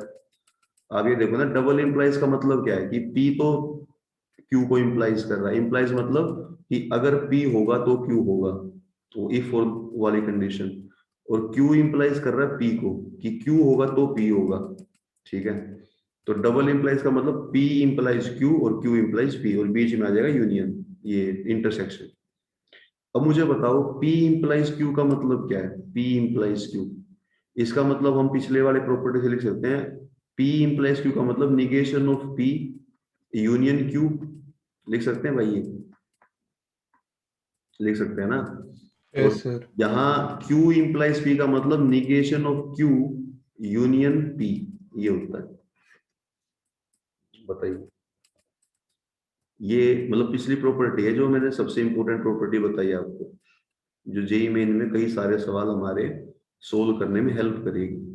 Speaker 1: आप ये देखो ना, डबल इंप्लाइज का मतलब क्या है कि P तो Q को इंप्लाइज कर रहा है। इंप्लाइज मतलब कि अगर P होगा तो Q होगा, तो इफ और वाली कंडीशन। और Q इंप्लाइज कर रहा है P को, कि Q होगा तो P होगा। ठीक है, तो डबल इंप्लाइज का मतलब P इंप्लाइज Q और Q इंप्लाइज P, और बीच में आ जाएगा यूनियन, ये इंटरसेक्शन। अब मुझे बताओ P इंप्लाइज Q का मतलब क्या है? P इंप्लाइज Q, इसका मतलब हम पिछले वाले प्रॉपर्टी से लिख सकते हैं। P इंप्लाइज Q का मतलब negation of P union Q, लिख सकते हैं भाई, ये लिख सकते हैं ना। और
Speaker 2: यस सर।
Speaker 1: यहाँ Q इंप्लाइज P का मतलब negation of Q union P, ये होता है। बताइए, ये मतलब पिछली प्रॉपर्टी है जो मैंने सबसे इंपॉर्टेंट प्रॉपर्टी बताई आपको, जो जेई मेन में कई सारे सवाल हमारे सोल्व करने में हेल्प करेगी।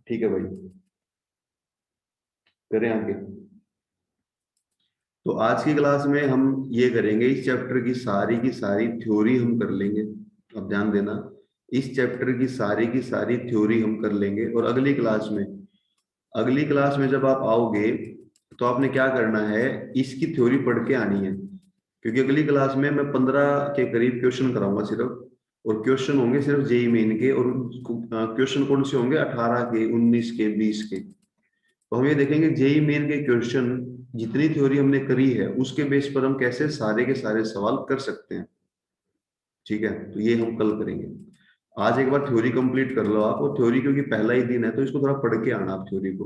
Speaker 1: ठीक है भाई, करें आगे। तो आज की क्लास में हम ये करेंगे, इस चैप्टर की सारी थ्योरी हम कर लेंगे। अब ध्यान देना, इस चैप्टर की सारी थ्योरी हम कर लेंगे, और अगली क्लास में जब आप आओगे तो आपने क्या करना है, इसकी थ्योरी पढ़ के आनी है। क्योंकि अगली क्लास में मैं 15 के करीब क्वेश्चन कराऊंगा सिर्फ, और क्वेश्चन होंगे सिर्फ जेई मेन के, और क्वेश्चन कौन से होंगे? 18 के, 19 के, 20 के। तो हम ये देखेंगे जेई मेन के क्वेश्चन, जितनी थ्योरी हमने करी है उसके बेस पर हम कैसे सारे के सारे सवाल कर सकते हैं। ठीक है, तो ये हम कल करेंगे। आज एक बार थ्योरी कंप्लीट कर लो आप, और थ्योरी क्योंकि पहला ही दिन है तो इसको थोड़ा पढ़ के आना आप थ्योरी को।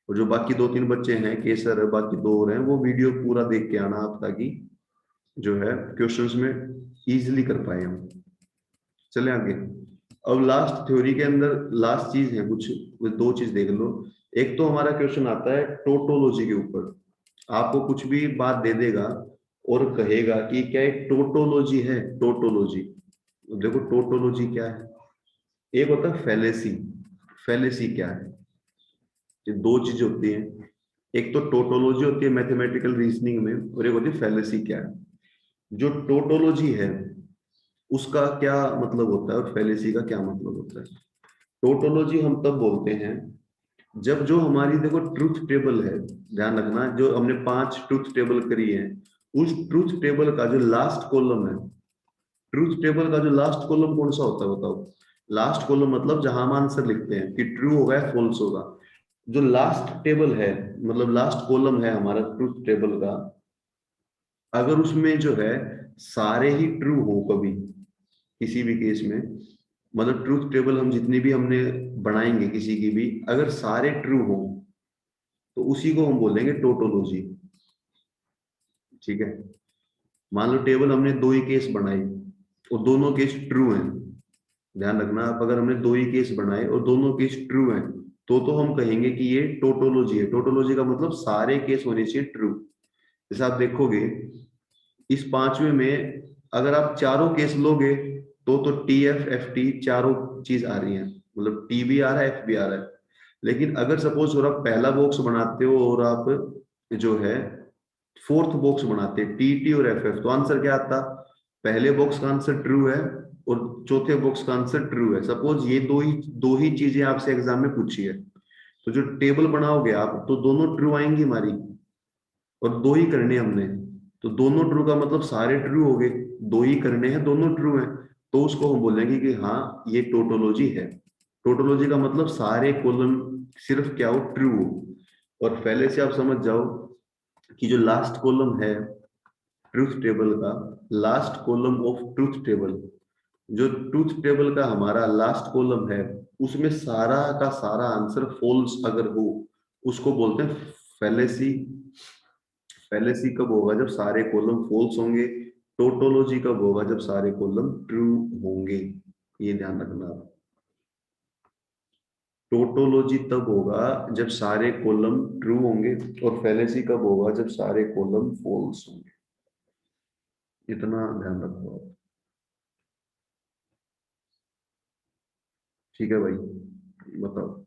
Speaker 1: और जो बाकी 2-3 बच्चे हैं, केसर है, बाकी 2 और हैं, वो वीडियो पूरा देख के आना आप, ताकि जो है क्वेश्चंस में इजीली कर पाए हम। चले आगे। अब लास्ट थ्योरी के अंदर लास्ट चीज है, कुछ 2 चीज देख लो। एक तो हमारा क्वेश्चन आता है टोटोलॉजी के ऊपर। आपको कुछ भी बात दे देगा और कहेगा कि क्या एक टोटोलॉजी है। टोटोलॉजी, देखो टोटोलॉजी क्या है। एक होता है फैलेसी। फैलेसी क्या है? ये 2 चीजें होती हैं। एक तो टोटोलॉजी होती है मैथमेटिकल रीजनिंग में, और एक होती है फैलेसी क्या है। जो टोटोलॉजी है उसका क्या मतलब होता है और फैलेसी का क्या मतलब होता है। टोटोलॉजी हम तब बोलते हैं जब जो हमारी, देखो ट्रूथ टेबल है, ध्यान रखना, जो हमने 5 ट्रूथ टेबल करी है, उस ट्रूथ टेबल का जो लास्ट कॉलम है, ट्रूथ टेबल का जो लास्ट कॉलम कौन सा होता है बताओ। लास्ट कॉलम मतलब जहां हम आंसर लिखते हैं कि ट्रू होगा या फॉल्स होगा। जो लास्ट टेबल है, मतलब लास्ट कॉलम है हमारा ट्रूथ टेबल का, अगर उसमें जो है सारे ही ट्रू हो, कभी किसी भी केस में, मतलब ट्रूथ टेबल हम जितनी भी हमने बनाएंगे किसी की भी, अगर सारे ट्रू हो तो उसी को हम बोलेंगे टोटोलॉजी। ठीक है। मान लो टेबल हमने 2 ही केस बनाए और दोनों केस ट्रू हैं, ध्यान रखना आप, अगर हमने 2 ही केस बनाए और दोनों केस ट्रू हैं तो हम कहेंगे कि ये टोटोलॉजी है। टोटोलॉजी का मतलब सारे केस होने चाहिए ट्रू। जैसे आप देखोगे इस 5वें में अगर आप चारों केस लोगे तो टी एफ एफ टी चारों चीज आ रही है, मतलब टी भी आ रहा है, एफ भी आ रहा है। लेकिन अगर सपोज और आप पहला बॉक्स बनाते हो और आप जो है 4th बॉक्स बनाते हैं टी टी और एफ एफ, तो आंसर क्या आता? पहले बॉक्स का आंसर ट्रू है और चौथे बॉक्स का आंसर ट्रू है। सपोज ये दो ही चीजें आपसे एग्जाम में पूछी है, तो जो टेबल बनाओगे आप तो दोनों ट्रू आएंगी हमारी, और 2 ही करने हमने, तो दोनों ट्रू का मतलब सारे ट्रू हो गए। 2 ही करने हैं, दोनों ट्रू हैं, तो उसको हम बोलेंगे कि हाँ ये टोटोलॉजी है। टोटोलॉजी का मतलब सारे कॉलम सिर्फ क्या हो, ट्रू हो। और पहले से आप समझ जाओ कि जो लास्ट कॉलम है ट्रूथ टेबल का, last column of truth table, जो ट्रूथ टेबल का हमारा लास्ट कॉलम है, उसमें सारा का सारा आंसर फॉल्स अगर हो, उसको बोलते हैं फैलेसी। फैलेसी कब होगा? जब सारे कॉलम फॉल्स होंगे। टोटोलॉजी कब होगा? जब सारे कॉलम ट्रू होंगे। ये ध्यान रखना आप। टोटोलॉजी तब होगा जब सारे कॉलम ट्रू होंगे, और फैलेसी कब होगा? जब सारे कॉलम फॉल्स होंगे। इतना ध्यान रखो आप। ठीक है भाई, बताओ।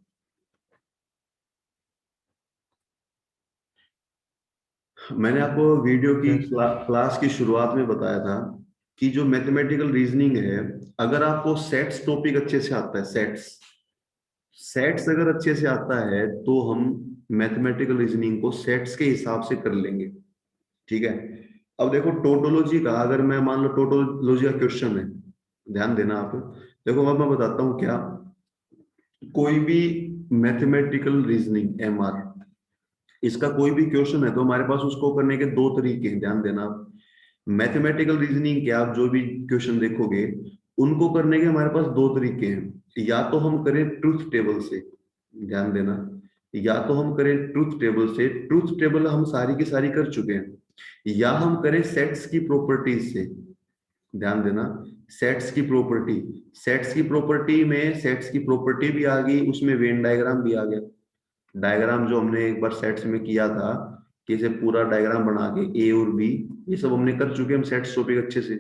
Speaker 1: मैंने आपको वीडियो की
Speaker 2: Yes, sir.
Speaker 1: क्लास की शुरुआत में बताया था कि जो मैथमेटिकल रीजनिंग है, अगर आपको सेट्स टॉपिक अच्छे से आता है, सेट्स अगर अच्छे से आता है तो हम मैथमेटिकल रीजनिंग को सेट्स के हिसाब से कर लेंगे। ठीक है। अब देखो टोटोलॉजी का, अगर मैं मान लो टोटोलॉजी का क्वेश्चन है, ध्यान देना आप। देखो अब मैं बताता हूँ क्या, कोई भी मैथमेटिकल रीजनिंग एमआर, इसका कोई भी क्वेश्चन है तो हमारे पास उसको करने के 2 तरीके हैं, ध्यान देना आप। मैथमेटिकल रीजनिंग के आप जो भी क्वेश्चन देखोगे उनको करने के हमारे पास 2 तरीके हैं। या तो हम करें ट्रूथ टेबल से, ध्यान देना, या तो हम करें ट्रूथ टेबल से, ट्रूथ टेबल हम सारी की सारी कर चुके हैं, या हम करें सेट्स की प्रॉपर्टीज से। ध्यान देना, सेट्स की प्रॉपर्टी, सेट्स की प्रॉपर्टी में सेट्स की प्रॉपर्टी भी आ गई, उसमें वेन डायग्राम भी आ गया। डायग्राम जो हमने एक बार सेट्स में किया था, कि इसे पूरा डायग्राम बना के ए और बी, ये सब हमने कर चुके हैं हम सेट्स टॉपिक अच्छे से।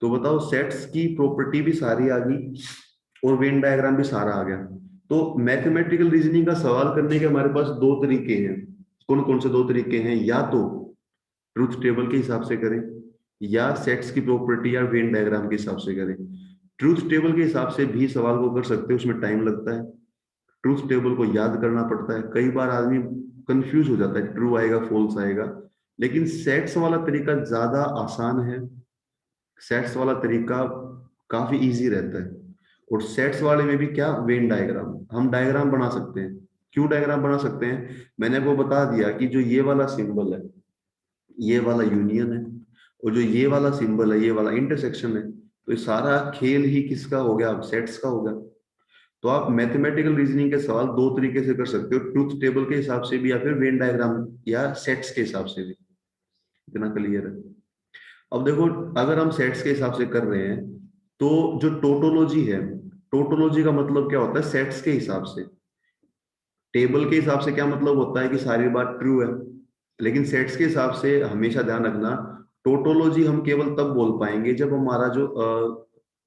Speaker 1: तो बताओ सेट्स की प्रॉपर्टी भी सारी आ गई और वेन डायग्राम भी सारा आ गया। तो मैथमेटिकल रीजनिंग का सवाल करने के हमारे पास 2 तरीके हैं। कौन कौन से 2 तरीके हैं? या तो ट्रूथ टेबल के हिसाब से करें, या सेट्स की प्रॉपर्टी या वेन डायग्राम के हिसाब से करें। ट्रूथ टेबल के हिसाब से भी सवाल को कर सकते हैं, उसमें टाइम लगता है, ट्रूथ टेबल को याद करना पड़ता है, कई बार आदमी कंफ्यूज हो जाता है, ट्रू आएगा फॉल्स आएगा। लेकिन सेट्स वाला तरीका ज्यादा आसान है, सेट्स वाला तरीका काफी इजी रहता है। और सेट्स वाले में भी क्या, वेन डायग्राम, हम डायग्राम बना सकते हैं। क्यों डायग्राम बना सकते हैं? मैंने आपको बता दिया कि जो ये वाला सिंबल है, ये वाला यूनियन है, और जो ये वाला सिंबल है, ये वाला इंटरसेक्शन है, तो ये सारा खेल ही किसका हो गया? अब सेट्स का हो गया। तो आप मैथमेटिकल रीजनिंग के सवाल दो तरीके से कर सकते हो, ट्रूथ टेबल के हिसाब से भी या फिर वेन डायग्राम या सेट्स के हिसाब से भी। इतना क्लियर है? अब देखो, अगर हम सेट्स के हिसाब से कर रहे हैं तो जो टोटोलॉजी है, टोटोलॉजी का मतलब क्या होता है? सेट्स के हिसाब से। टेबल के हिसाब से क्या मतलब होता है कि सारी बात ट्रू है, लेकिन सेट्स के हिसाब से हमेशा ध्यान रखना, टोटोलॉजी हम केवल तब बोल पाएंगे जब हमारा जो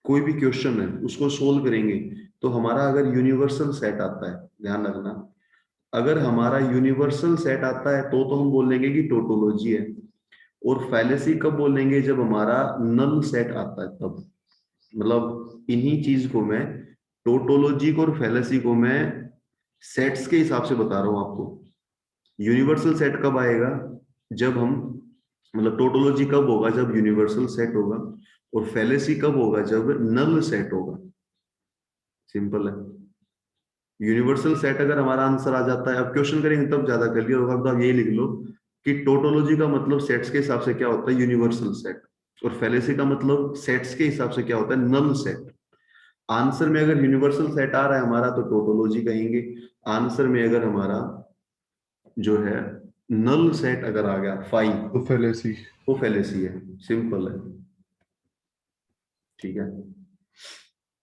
Speaker 1: कोई भी क्वेश्चन है उसको सोल्व करेंगे तो हमारा अगर यूनिवर्सल सेट आता है, ध्यान रखना, अगर हमारा यूनिवर्सल सेट आता है तो हम बोलेंगे कि टोटोलॉजी है। और फैलेसी कब बोलेंगे? जब हमारा नल सेट आता है तब। मतलब इन्हीं चीज को मैं, टोटोलॉजी को और फैलेसी को मैं सेट्स के हिसाब से बता रहा हूं आपको। यूनिवर्सल सेट कब आएगा? जब हम, मतलब टोटोलॉजी कब होगा? जब यूनिवर्सल सेट होगा। और फैलेसी कब होगा? जब नल सेट होगा। सिंपल है। यूनिवर्सल सेट अगर हमारा आंसर आ जाता है, अब क्वेश्चन करेंगे तब ज्यादा क्लियर होगा, तो आप यही लिख लो कि टोटोलॉजी का मतलब सेट्स के हिसाब से क्या होता है? Universal set. और फैलेसी का मतलब सेट्स के हिसाब से क्या होता है? Null set. आंसर में अगर यूनिवर्सल सेट आ रहा है हमारा तो टोटोलॉजी कहेंगे। आंसर में अगर हमारा जो है नल सेट अगर आ गया, फाइन,
Speaker 2: तो फैलेसी।
Speaker 1: वो फैलेसी है। सिंपल है। ठीक है,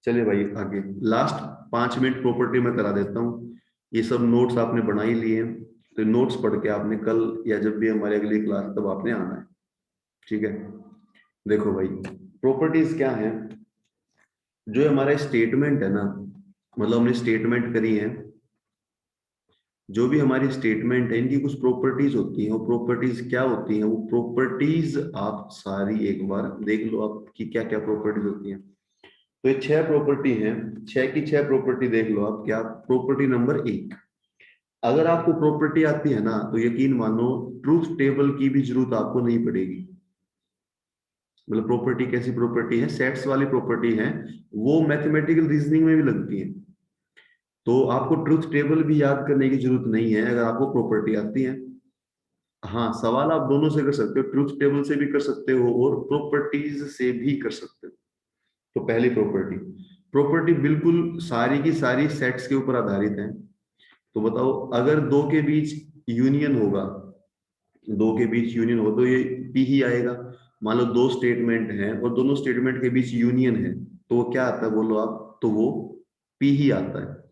Speaker 1: चलिए भाई आगे। लास्ट 5 मिनट प्रॉपर्टी में करा देता हूँ। ये सब नोट्स आपने बना ही लिए हैं, तो नोट्स पढ़ के आपने कल या जब भी हमारी अगली क्लास तब आपने आना है। ठीक है, देखो भाई, प्रॉपर्टीज क्या है? जो हमारा स्टेटमेंट है ना, मतलब हमने स्टेटमेंट करी है, जो भी हमारी स्टेटमेंट है इनकी कुछ प्रॉपर्टीज होती हैं। वो प्रॉपर्टीज क्या होती हैं? वो प्रॉपर्टीज आप सारी एक बार देख लो आपकी क्या क्या प्रॉपर्टीज होती हैं। तो ये 6 प्रॉपर्टी हैं, 6 की 6 प्रॉपर्टी देख लो आप। क्या? प्रॉपर्टी नंबर 1, अगर आपको प्रॉपर्टी आती है ना तो यकीन मानो ट्रूथ टेबल की भी जरूरत आपको नहीं पड़ेगी। मतलब प्रॉपर्टी कैसी प्रॉपर्टी है? सेट्स वाली प्रॉपर्टी है, वो मैथमेटिकल रीजनिंग में भी लगती है। तो आपको ट्रूथ टेबल भी याद करने की जरूरत नहीं है अगर आपको प्रॉपर्टी आती है। हाँ, सवाल आप दोनों से कर सकते हो, ट्रूथ टेबल से भी कर सकते हो और प्रॉपर्टीज से भी कर सकते हो। तो पहली प्रॉपर्टी, प्रॉपर्टी बिल्कुल सारी की सारी सेट्स के ऊपर आधारित है। तो बताओ, अगर दो के बीच यूनियन होगा, दो के बीच यूनियन हो तो ये पी ही आएगा। मान लो दो स्टेटमेंट हैं और दोनों स्टेटमेंट के बीच यूनियन है, तो वो क्या आता है? बोलो आप। तो वो पी ही आता है।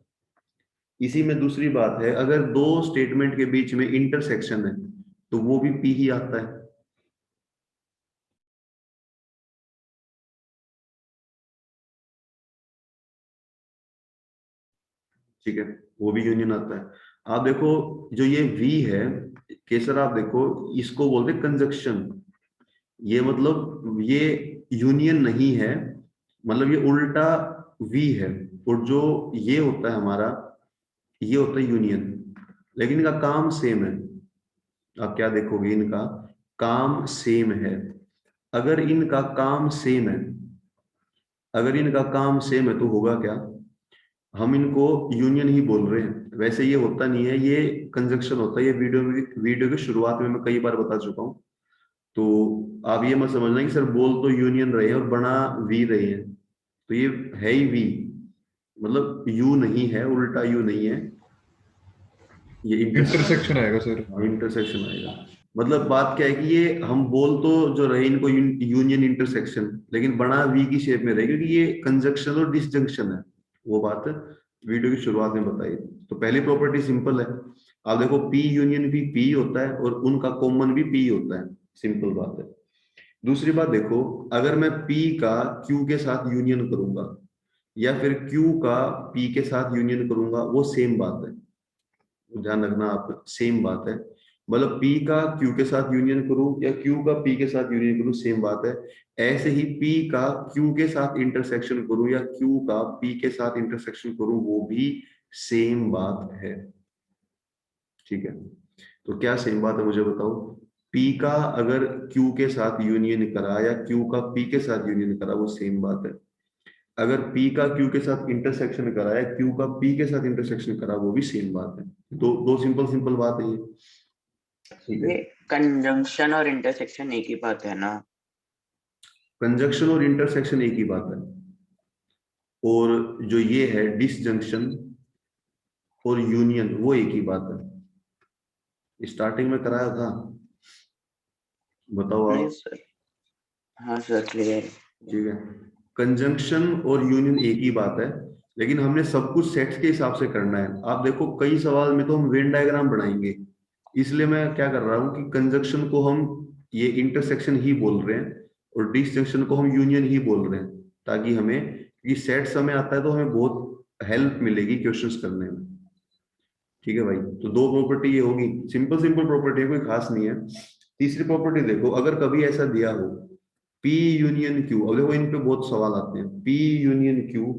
Speaker 1: इसी में दूसरी बात है, अगर दो स्टेटमेंट के बीच में इंटरसेक्शन है तो वो भी पी ही आता है। ठीक है, वो भी यूनियन आता है। आप देखो, जो ये वी है केसर, आप देखो इसको बोलते कंजक्शन। ये मतलब ये यूनियन नहीं है, मतलब ये उल्टा वी है। और जो ये होता है हमारा, ये होता है यूनियन। लेकिन इनका काम सेम है। आप क्या देखोगे? इनका काम सेम है। अगर इनका काम सेम है, अगर इनका काम सेम है तो होगा क्या? हम इनको यूनियन ही बोल रहे हैं। वैसे ये होता नहीं है, ये कंजक्शन होता है। ये वीडियो की शुरुआत में मैं कई बार बता चुका हूँ। तो आप ये मत समझना कि सर बोल तो यूनियन रहे हैं और बना वी रहे हैं। तो ये है ही वी, मतलब यू नहीं है, उल्टा यू नहीं है, ये
Speaker 2: इंटरसेक्शन आएगा सर।
Speaker 1: इंटरसेक्शन आएगा। मतलब बात क्या है कि ये हम बोल तो जो रहे इनको यूनियन इंटरसेक्शन, लेकिन बना वी की शेप में रहे, क्योंकि ये कंजक्शन और डिसजंक्शन है। वो बात वीडियो की शुरुआत में बताई। तो पहली प्रॉपर्टी सिंपल है। आप देखो, पी यूनियन भी पी होता है और उनका कॉमन भी पी होता है। सिंपल बात है। दूसरी बात देखो, अगर मैं P का Q के साथ यूनियन करूंगा या फिर Q का P के साथ यूनियन करूंगा, वो सेम बात है। ध्यान रखना आप, सेम बात है। मतलब P का Q के साथ यूनियन करूं या Q का P के साथ यूनियन करूं, सेम बात है। ऐसे ही P का Q के साथ इंटरसेक्शन करूं या Q का P के साथ इंटरसेक्शन करूं, वो भी सेम बात है। ठीक है, तो क्या सेम बात है मुझे बताओ? P का अगर Q के साथ यूनियन करा या Q का P के साथ यूनियन करा, वो सेम बात है। अगर P का Q के साथ इंटरसेक्शन करा या Q का P के साथ इंटरसेक्शन करा, वो भी सेम बात है। दो दो सिंपल सिंपल बात है ये। ठीक है,
Speaker 4: ये कंजंक्शन और इंटरसेक्शन एक ही बात है ना?
Speaker 1: कंजक्शन और इंटरसेक्शन एक ही बात है। और जो ये है डिसजंक्शन और यूनियन, वो एक ही बात है। स्टार्टिंग में कराया था, बताओ
Speaker 4: नहीं
Speaker 1: आप।
Speaker 4: सर, हाँ सर क्लियर।
Speaker 1: ठीक है, कंजंक्शन और यूनियन एक ही बात है, लेकिन हमने सब कुछ सेट्स के हिसाब से करना है। आप देखो कई सवाल में तो हम वेन डायग्राम बनाएंगे, इसलिए मैं क्या कर रहा हूँ कि कंजंक्शन को हम ये इंटरसेक्शन ही बोल रहे हैं और डिसजंक्शन को हम यूनियन ही बोल रहे हैं, ताकि हमें, ये सेट्स हमें आता है तो हमें बहुत हेल्प मिलेगी क्वेश्चंस करने में। ठीक है भाई, तो दो प्रॉपर्टी ये होगी, सिंपल सिंपल प्रॉपर्टी है, कोई खास नहीं है। तीसरी प्रॉपर्टी देखो, अगर कभी ऐसा दिया हो P यूनियन Q, अब देखो इन पे बहुत सवाल आते हैं, P यूनियन Q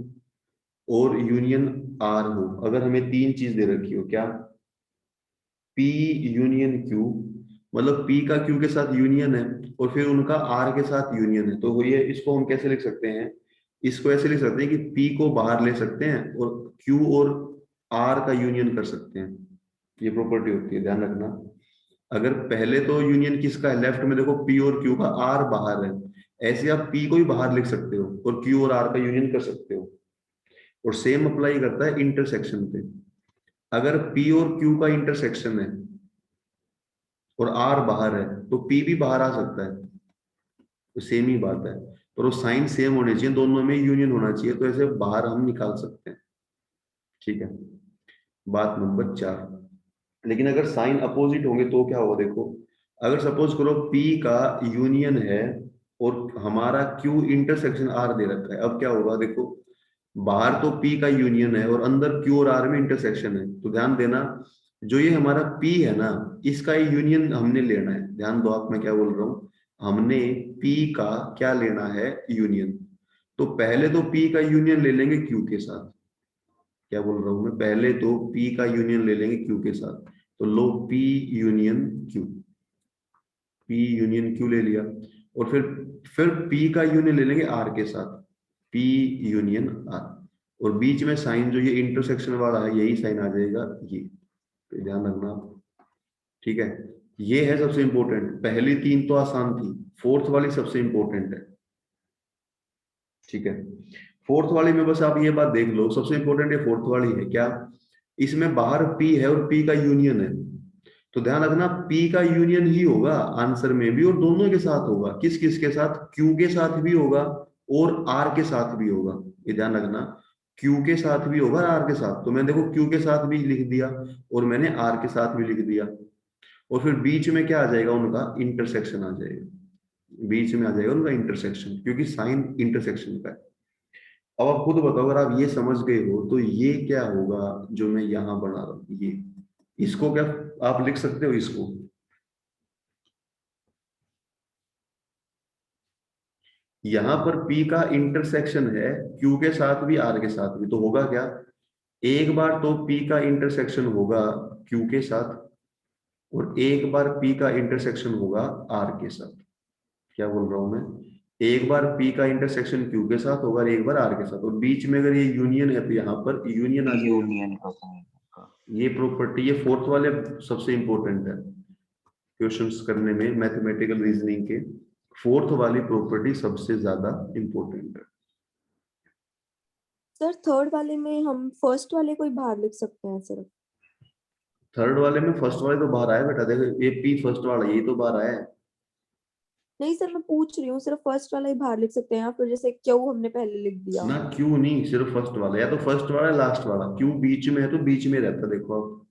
Speaker 1: और यूनियन R हो, अगर हमें तीन चीज दे रखी हो, क्या P यूनियन Q, मतलब P का Q के साथ यूनियन है और फिर उनका R के साथ यूनियन है, तो ये इसको हम कैसे लिख सकते हैं, इसको ऐसे लिख सकते हैं कि P को बाहर ले सकते हैं और Q और R का यूनियन कर सकते हैं। ये प्रॉपर्टी होती है, ध्यान रखना। अगर पहले तो यूनियन किसका है, लेफ्ट में देखो P और Q का, R बाहर है, ऐसे आप P को ही बाहर लिख सकते हो और Q और R का यूनियन कर सकते हो। और सेम अप्लाई करता है इंटरसेक्शन पे, अगर P और Q का इंटरसेक्शन है और R बाहर है तो P भी बाहर आ सकता है, तो सेम ही बात है, पर वो साइन सेम होने चाहिए, दोनों में यूनियन होना चाहिए, तो ऐसे बाहर हम निकाल सकते हैं। ठीक है, बात नंबर 4। लेकिन अगर साइन अपोजिट होंगे तो क्या होगा, देखो अगर सपोज करो P का यूनियन है और हमारा Q इंटरसेक्शन R दे रखा है, अब क्या होगा देखो, बाहर तो P का यूनियन है और अंदर Q और R में इंटरसेक्शन है, तो ध्यान देना जो ये हमारा P है ना, इसका यूनियन हमने लेना है। ध्यान दो आप, मैं क्या बोल रहा हूँ, हमने P का क्या लेना है, यूनियन। तो पहले तो P का यूनियन ले लेंगे Q के साथ, क्या बोल रहा हूं मैं, पहले तो P का यूनियन ले लेंगे Q के साथ, तो लो P union Q, P union Q ले लिया, और फिर P का यूनियन ले लेंगे R के साथ, P यूनियन R, और बीच में साइन जो ये इंटरसेक्शन वाला है यही साइन आ जाएगा ये, तो ध्यान रखना आप। ठीक है, ये है सबसे इंपॉर्टेंट, पहली तीन तो आसान थी, फोर्थ वाली सबसे इंपॉर्टेंट है। ठीक है, फोर्थ वाली में बस आप ये बात देख लो, सबसे इंपॉर्टेंट ये फोर्थ वाली है, क्या इसमें बाहर P है और P का यूनियन है, तो ध्यान रखना P का यूनियन ही होगा आंसर में भी, और दोनों के साथ होगा, किस किस के साथ, Q के साथ भी होगा और R के साथ भी होगा, ये ध्यान रखना, Q के साथ भी होगा R के साथ, तो मैं देखो Q के साथ भी लिख दिया और मैंने R के साथ भी लिख दिया, और फिर बीच में क्या आ जाएगा, उनका इंटरसेक्शन आ जाएगा, बीच में आ जाएगा उनका इंटरसेक्शन, क्योंकि साइन इंटरसेक्शन का है। अब आप खुद बताओ, अगर आप ये समझ गए हो तो ये क्या होगा जो मैं यहां बना रहा हूं, ये, इसको क्या आप लिख सकते हो, इसको यहां पर P का इंटरसेक्शन है Q के साथ भी R के साथ भी, तो होगा क्या, एक बार तो P का इंटरसेक्शन होगा Q के साथ और एक बार P का इंटरसेक्शन होगा R के साथ। क्या बोल रहा हूं मैं, एक बार P का इंटरसेक्शन Q के साथ होगा और एक बार R के साथ, और बीच में अगर ये यूनियन है तो यहाँ पर यूनियन आ जाएगा।
Speaker 4: यूनियन का साइन का।
Speaker 1: ये प्रॉपर्टी, ये फोर्थ वाले सबसे इंपॉर्टेंट है क्वेश्चंस करने में, मैथमेटिकल रीजनिंग के, फोर्थ वाली प्रॉपर्टी सबसे ज्यादा इंपॉर्टेंट है।
Speaker 5: सर थर्ड वाले में हम फर्स्ट वाले को ही बाहर लिख सकते हैं सिर्फ?
Speaker 1: थर्ड वाले में फर्स्ट वाले तो बाहर आया बेटा, देखो ये P फर्स्ट वाला यही तो बाहर आया है।
Speaker 5: नहीं सर, मैं पूछ रही हूँ सिर्फ फर्स्ट वाला ही बाहर लिख सकते हैं, या फिर जैसे क्यों हमने पहले लिख दिया।
Speaker 1: ना Q नहीं, सिर्फ फर्स्ट वाला, या तो फर्स्ट वाला लास्ट वाला, Q बीच में है तो बीच में रहता, देखो आप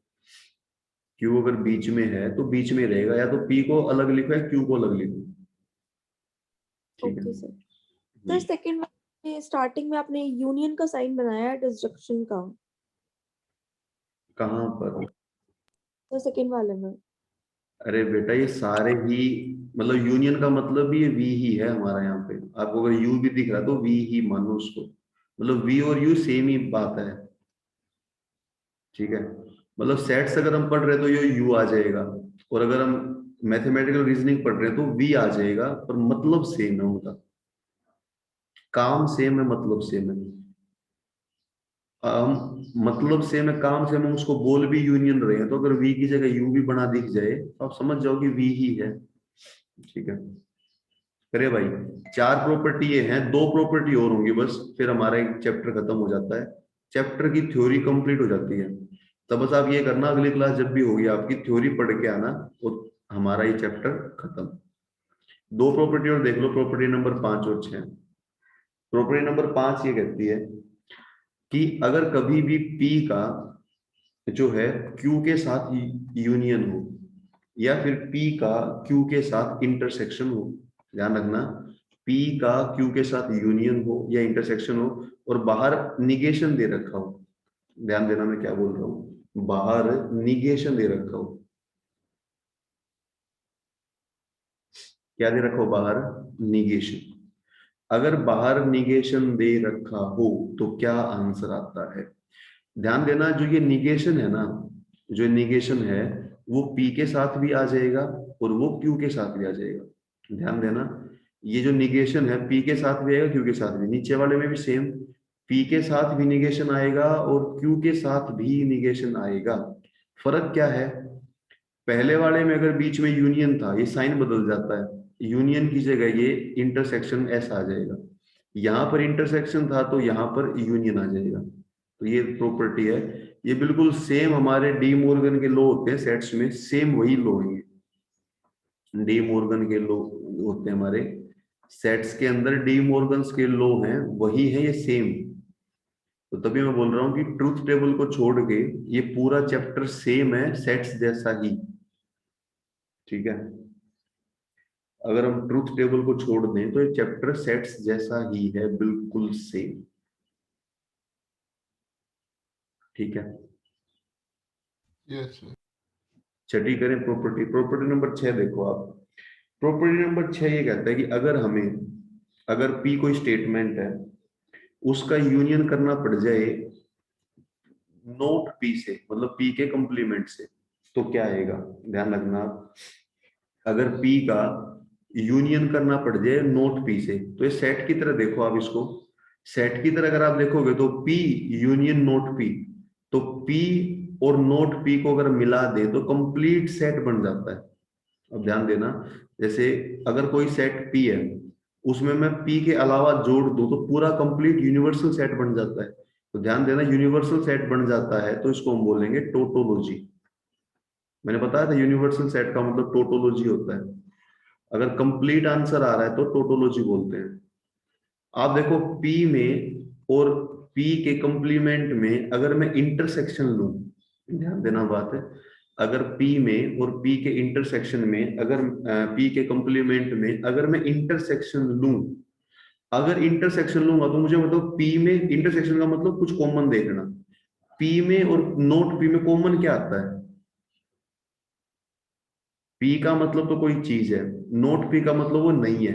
Speaker 1: Q अगर बीच में है तो बीच में रहेगा, या तो P को अलग लिखो या Q को अलग लिखो। ठीक है,
Speaker 5: ओके सर। सर सेकंड में स्टार्टिंग में आपने यूनियन का साइन बनाया है डिस्ट्रक्शन का,
Speaker 1: कहाँ पर,
Speaker 5: तो सेकंड वाले में।
Speaker 1: अरे बेटा ये सारे ही, मतलब यूनियन का मतलब भी ये V ही है हमारा, यहाँ पे आपको अगर U भी दिख रहा है तो V ही मानो उसको, मतलब V और U सेम ही बात है। ठीक है, मतलब सेट्स अगर हम पढ़ रहे हैं तो ये U आ जाएगा, और अगर हम मैथमेटिकल रीजनिंग पढ़ रहे हैं तो V आ जाएगा, पर मतलब सेम है उनका, काम सेम है, मतलब सेम है। मतलब सेम है, काम सेम है, उसको बोल भी यूनियन रहे हैं, तो अगर V की जगह U भी बना दिख जाए तो आप समझ जाओ कि V ही है। ठीक है, अरे भाई 4 प्रॉपर्टी ये हैं, 2 प्रॉपर्टी और होंगी बस, फिर हमारा एक चैप्टर खत्म हो जाता है, चैप्टर की थ्योरी कंप्लीट हो जाती है। तब बस आप ये करना, अगली क्लास जब भी होगी आपकी थ्योरी पढ़ के आना और हमारा ये चैप्टर खत्म। 2 प्रॉपर्टी और देख लो, प्रॉपर्टी नंबर 5 और 6। प्रॉपर्टी नंबर 5 ये कहती है कि अगर कभी भी P का जो है Q के साथ यूनियन हो, या फिर P का Q के साथ इंटरसेक्शन हो, ध्यान रखना, P का Q के साथ यूनियन हो या इंटरसेक्शन हो और बाहर निगेशन दे रखा हो, ध्यान देना मैं क्या बोल रहा हूँ, बाहर निगेशन दे रखा हो, क्या दे रखा हो, बाहर निगेशन। अगर बाहर निगेशन दे रखा हो तो क्या आंसर आता है? ध्यान देना, जो ये निगेशन है ना, जो निगेशन है वो P के साथ भी आ जाएगा और वो Q के साथ भी आ जाएगा। ध्यान देना, ये जो निगेशन है P के साथ भी आएगा, Q के साथ भी, नीचे वाले में भी सेम, P के साथ भी निगेशन आएगा और Q के साथ भी निगेशन आएगा। फर्क क्या है, पहले वाले में अगर बीच में यूनियन था, ये साइन बदल जाता है, यूनियन की जगह ये इंटरसेक्शन ऐसा आ जाएगा, यहाँ पर इंटरसेक्शन था तो यहाँ पर यूनियन आ जाएगा। तो ये प्रॉपर्टी है, ये बिल्कुल सेम हमारे डी मॉर्गन के लॉ होते हैं सेट्स में, सेम वही लॉ है, डी मॉर्गन के लॉ होते हैं हमारे सेट्स के अंदर, डी मॉर्गन्स के लॉ हैं, वही है ये सेम। तो तभी मैं बोल रहा हूँ कि ट्रूथ टेबल को छोड़ के ये पूरा चैप्टर सेम है, सेट्स जैसा ही, ठीक है। अगर हम ट्रूथ टेबल को छोड़ दें तो ये चैप्टर सेट्स जैसा ही है, बिल्कुल सेम, ठीक है।
Speaker 2: Yes sir.
Speaker 1: छठी करें प्रॉपर्टी, प्रॉपर्टी नंबर 6 देखो आप। प्रॉपर्टी नंबर 6 ये कहता है कि अगर P कोई स्टेटमेंट है, उसका यूनियन करना पड़ जाए नोट P से, मतलब P के कंप्लीमेंट से, तो क्या आएगा? ध्यान रखना आप, अगर P का यूनियन करना पड़ जाए नोट P से, तो ये सेट की तरह देखो आप इसको, सेट की तरह अगर आप देखोगे तो P यूनियन नोट P, तो P और नोट P को अगर मिला दे तो कंप्लीट सेट बन जाता है। अब ध्यान देना, जैसे अगर कोई सेट P है, उसमें मैं P के अलावा जोड़ दूं तो पूरा कंप्लीट यूनिवर्सल सेट बन जाता है। तो ध्यान देना, यूनिवर्सल सेट बन जाता है तो इसको हम बोलेंगे टोटोलॉजी। मैंने बताया था यूनिवर्सल सेट का मतलब टोटोलॉजी होता है। अगर कंप्लीट आंसर आ रहा है तो टोटोलॉजी बोलते हैं। आप देखो P में और P के कंप्लीमेंट में अगर मैं इंटरसेक्शन लूं, ध्यान देना बात है, अगर P में और P के इंटरसेक्शन में, अगर P के कंप्लीमेंट में अगर मैं इंटरसेक्शन लूं, अगर इंटरसेक्शन लूंगा तो मुझे बताओ P में इंटरसेक्शन का मतलब कुछ कॉमन देखना, P में और नोट P में कॉमन क्या आता है? P का मतलब तो कोई चीज है, नोट P का मतलब वो नहीं है,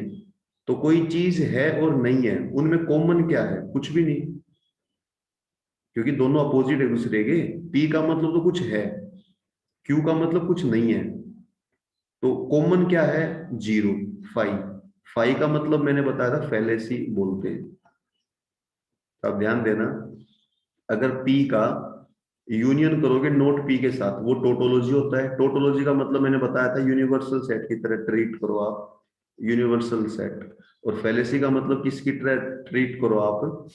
Speaker 1: तो कोई चीज है और नहीं है, उनमें कॉमन क्या है? कुछ भी नहीं, क्योंकि दोनों अपोजिट है दूसरे के। P का मतलब तो कुछ है, Q का मतलब कुछ नहीं है, तो कॉमन क्या है? 0, फाई। फाई का मतलब मैंने बताया था फैलेसी बोलते हैं। अब ध्यान देना, अगर P का यूनियन करोगे नोट P के साथ, वो टोटोलॉजी होता है। टोटोलॉजी का मतलब मैंने बताया था यूनिवर्सल सेट की तरह ट्रीट करो आप, यूनिवर्सल सेट। और फैलेसी का मतलब किसकी तरह ट्रीट करो आप?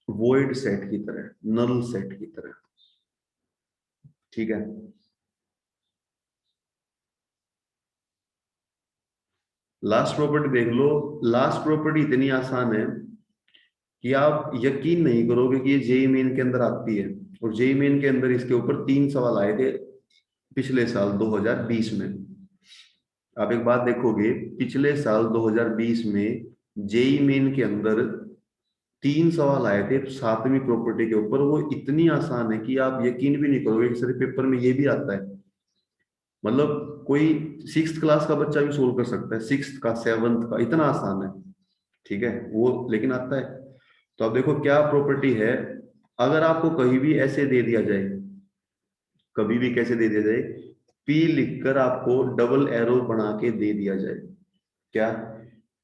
Speaker 1: वॉइड सेट की तरह, नल सेट की तरह, ठीक है। लास्ट प्रॉपर्टी देख लो। लास्ट प्रॉपर्टी इतनी आसान है कि आप यकीन नहीं करोगे कि ये जेईई मेन के अंदर आती है, और जेईई मेन के अंदर इसके ऊपर 3 सवाल आए थे पिछले साल 2020 में। आप एक बात देखोगे, पिछले साल 2020 में जेईई मेन के अंदर 3 सवाल आए थे 7वीं प्रॉपर्टी के ऊपर। वो इतनी आसान है कि आप यकीन भी नहीं करोगे कि सर पेपर में ये भी आता है। मतलब कोई 6th क्लास का बच्चा भी सोल्व कर सकता है, 6th का, 7th का, इतना आसान है, ठीक है वो, लेकिन आता है। तो अब देखो क्या प्रॉपर्टी है, अगर आपको कहीं भी ऐसे दे दिया जाए, कभी भी कैसे दे दिया जाए, P लिखकर आपको डबल एरो बना के दे दिया जाए, क्या?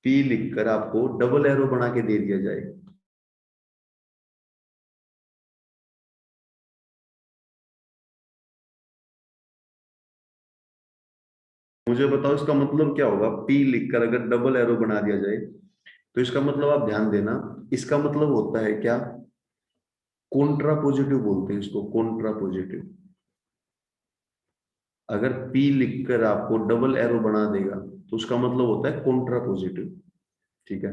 Speaker 1: P लिखकर आपको डबल एरो बना के दे दिया जाए, मुझे बताओ इसका मतलब क्या होगा? पी लिखकर अगर डबल एरो बना दिया जाए तो इसका मतलब आप ध्यान देना, इसका मतलब होता है क्या? कॉन्ट्रा पॉजिटिव बोलते हैं इसको, कॉन्ट्रा पॉजिटिव। अगर P लिखकर आपको डबल एरो बना देगा तो उसका मतलब होता है कॉन्ट्रा पॉजिटिव। ठीक है,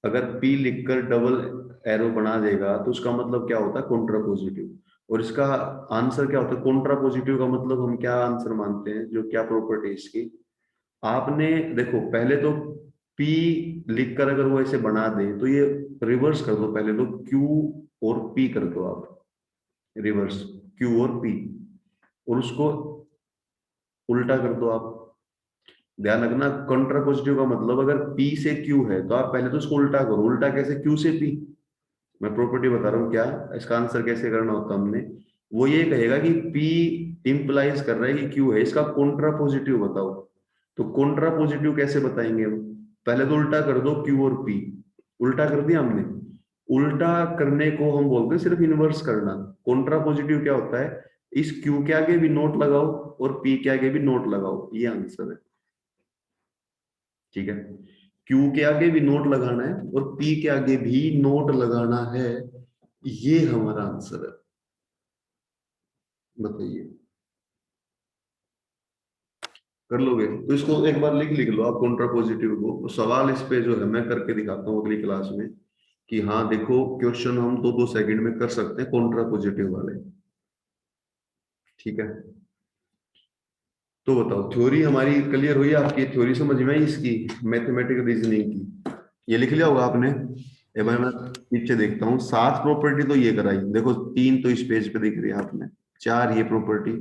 Speaker 1: अगर P लिखकर डबल एरो बना देगा तो उसका मतलब क्या होता है? Contra positive. और इसका आंसर क्या होता है? कॉन्ट्रा पॉजिटिव का मतलब हम क्या आंसर मानते हैं, जो क्या प्रॉपर्टी है इसकी? आपने देखो पहले तो P लिखकर अगर वो ऐसे बना दे तो ये रिवर्स कर दो, पहले तो Q और P कर दो आप, रिवर्स Q और P, और उसको उल्टा कर दो आप। ध्यान रखना, कंट्रा पॉजिटिव का मतलब अगर P से Q है तो आप पहले तो उसको उल्टा करो। उल्टा कैसे? Q से P। मैं प्रॉपर्टी बता रहा हूँ क्या, इसका आंसर कैसे करना होता है हमने। वो ये कहेगा कि P इंप्लाइज कर रहा है कि Q है, इसका कंट्रा पॉजिटिव बताओ। तो कंट्रा पॉजिटिव कैसे बताएंगे हम? पहले तो उल्टा कर दो Q और P। उल्टा कर दिया हमने। उल्टा करने को हम बोलते हैं सिर्फ इनवर्स करना। कंट्रा पॉजिटिव क्या होता है? इस Q के आगे भी नोट लगाओ और P के आगे भी नोट लगाओ, ये आंसर है। ठीक है, Q के आगे भी नोट लगाना है और P के आगे भी नोट लगाना है, ये हमारा आंसर है। बताइए, कर लोगे? तो इसको एक बार लिख लो आप कॉन्ट्रा पॉजिटिव को। तो सवाल इस पे जो है मैं करके दिखाता हूँ अगली क्लास में, कि हाँ देखो क्वेश्चन हम 2-2 सेकंड में कर सकते हैं कॉन्ट्रा पॉजिटिव वाले। ठीक है, तो बताओ थ्योरी हमारी क्लियर हुई? आपकी थ्योरी समझ में आई इसकी, मैथमेटिकल रीजनिंग की? ये लिख लिया होगा आपने। एक बार मैं पीछे देखता हूँ। 7 प्रॉपर्टी तो ये कराई, देखो 3 तो इस पेज पे दिख रही है आपने, 4 ये प्रॉपर्टी।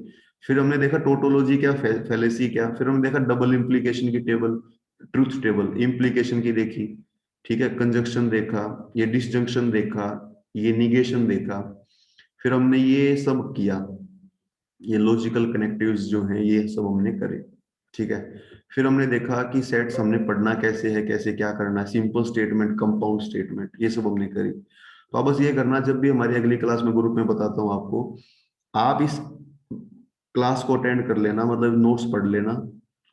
Speaker 1: फिर हमने देखा टोटोलॉजी क्या, फैलेसी क्या, फिर हमने देखा डबल इंप्लीकेशन की टेबल, ट्रूथ टेबल, इंप्लीकेशन की देखी। ठीक है, कंजक्शन देखा, ये डिसजंक्शन देखा, ये निगेशन देखा। फिर हमने ये सब किया, ये लॉजिकल कनेक्टिव्स जो हैं ये सब हमने करे। ठीक है, फिर हमने देखा कि सेट्स हमने पढ़ना कैसे है, कैसे क्या करना है, सिंपल स्टेटमेंट, कंपाउंड स्टेटमेंट, ये सब हमने करी। तो आप बस ये करना, जब भी हमारी अगली क्लास में ग्रुप में बताता हूँ आपको, आप इस क्लास को अटेंड कर लेना, मतलब नोट्स पढ़ लेना।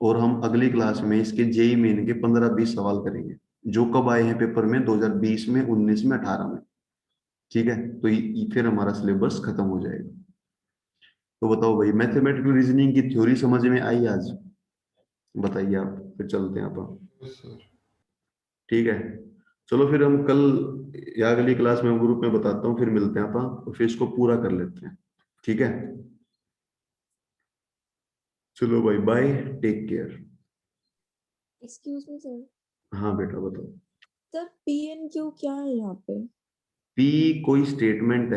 Speaker 1: और हम अगली क्लास में इसके जेई मेन के 15-20 सवाल करेंगे, जो कब आए हैं पेपर में 2020 में, 19 में, 18 में। ठीक है, तो फिर हमारा सिलेबस खत्म हो जाएगा। तो बताओ भाई, मैथमेटिकल रीजनिंग की थ्योरी समझ में आई आज? बताइए आप, फिर चलते हैं अपन।
Speaker 2: Yes, sir.
Speaker 1: ठीक है, चलो फिर हम कल या अगली क्लास में ग्रुप में बताता हूँ, फिर मिलते हैं अपन और फिर इसको पूरा कर लेते हैं। ठीक है, चलो भाई, bye, take care.
Speaker 5: Excuse me sir.
Speaker 1: हाँ बेटा बताओ।
Speaker 5: सर पी एन क्यू क्या है यहाँ पे?
Speaker 1: पी कोई स्टेटमेंट है।